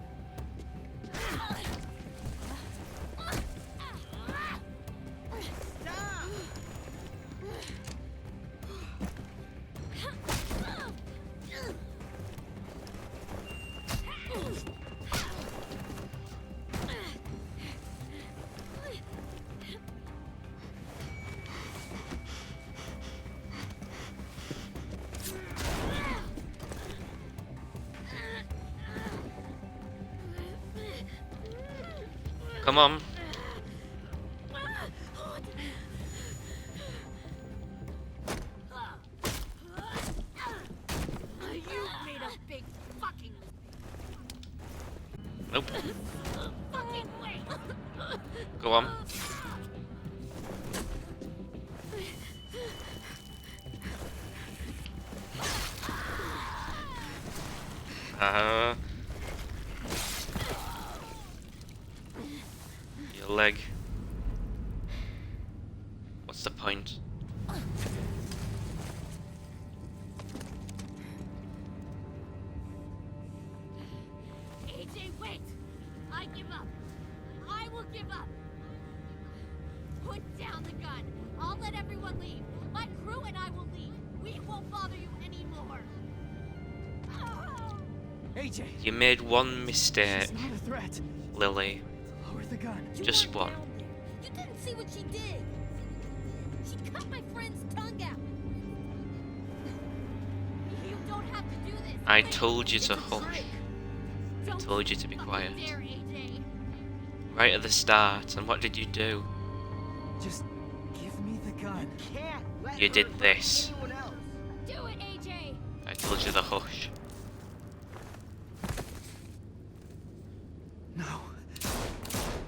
Come on. You made a big fucking Nope. fucking way. Go on. Your leg. What's the point? AJ, wait! I give up. I will give up. Put down the gun. I'll let everyone leave. My crew and I will leave. We won't bother you anymore. AJ. You made one mistake, She's not a threat. Lily. Lower the gun. Just one. You didn't see what she did. She cut my friend's tongue out. You don't have to do this. I Wait. told you to It's a hush. trick. I Don't told you to be fucking quiet. dare, AJ. Right at the start, and what did you do? Just give me the gun. Can't let You her did hurt this. anyone else. Do it, AJ. I told you to hush. No.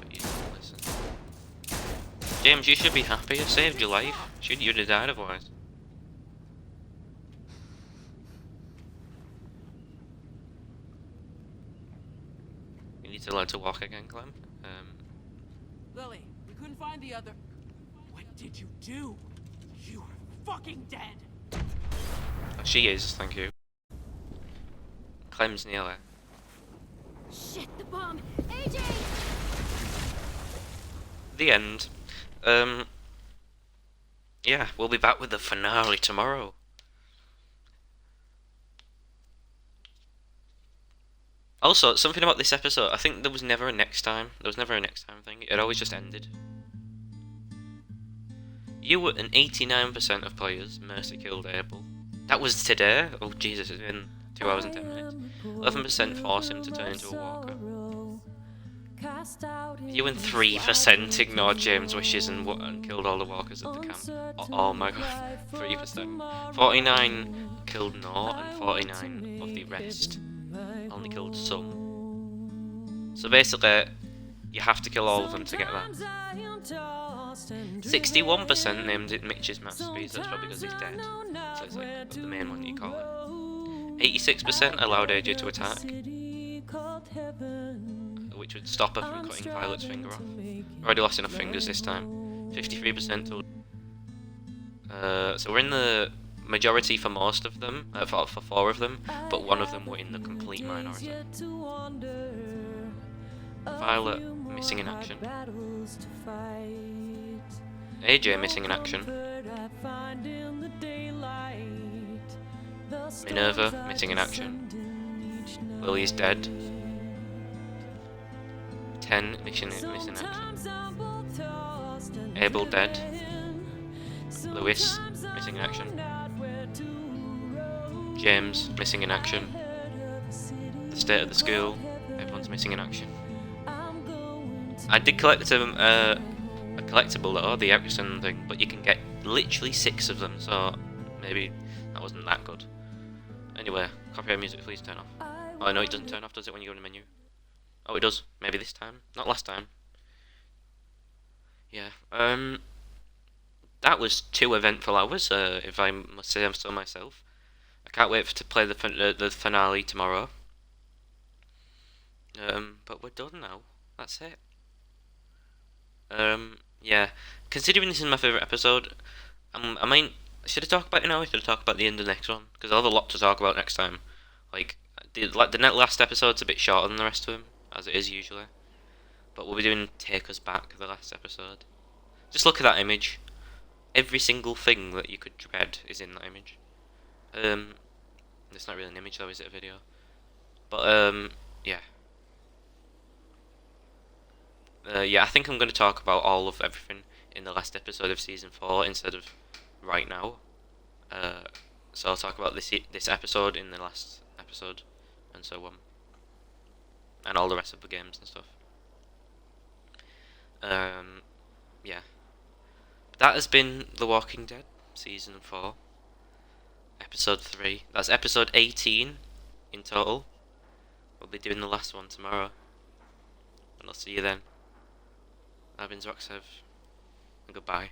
But you didn't listen. James, you should be happy. I saved your life. You'd have died otherwise. You need to learn to walk again, Clem. Lily, we couldn't find the other. What did you do? You are fucking dead. She is, thank you. Clem's near there. Shit, the bomb. AJ! The end. Yeah, we'll be back with the finale tomorrow. Also, something about this episode, I think there was never a next time. There was never a next time thing. It always just ended. You were an 89% of players, Mercy killed Abel. That was today. Oh Jesus, it's been 2 hours and 10 minutes. 11% force him to turn into a walker. You and 3% ignored James' wishes and killed all the walkers at the camp. Oh my god, 3%. 49 killed no, and 49 of the rest only killed some. So basically, you have to kill all of them to get that. 61% named it Mitch's masterpiece, that's probably because he's dead. So it's like the main one you call it. 86% allowed AJ to attack, which would stop her from cutting Violet's finger off. Already lost enough fingers this time. 53% told. So we're in the majority for most of them, for 4 of them, but 1 of them were in the complete minority. Violet missing in action. AJ missing in action. Minerva missing in action. Lily's dead. 10 missing in action. Abel dead. Lewis missing in action. James missing in action. The state of the school, everyone's missing in action. I did collect a collectible though, the Ericsson thing, but you can get literally 6 of them, so maybe that wasn't that good. Anyway, copyright music please turn off. Oh no, it doesn't turn off, does it, when you go in the menu? Oh, it does. Maybe this time. Not last time. Yeah. That was 2 eventful hours, if I must say so myself. I can't wait to play the finale tomorrow. But we're done now. That's it. Yeah. Considering this is my favourite episode, I mean, should I talk about it now or should I talk about the end of the next one? Because I'll have a lot to talk about next time. Like the last episode's a bit shorter than the rest of them, as it is usually. But we'll be doing Take Us Back, the last episode. Just look at that image. Every single thing that you could dread is in that image. It's not really an image though, is it, a video? But, yeah. Yeah, I think I'm going to talk about all of everything in the last episode of Season 4 instead of right now. So I'll talk about this episode in the last episode, and so on. And all the rest of the games and stuff. Yeah. That has been The Walking Dead, Season 4. Episode 3. That's episode 18 in total. We'll be doing the last one tomorrow. And I'll see you then. I've been Zwaxev, and goodbye.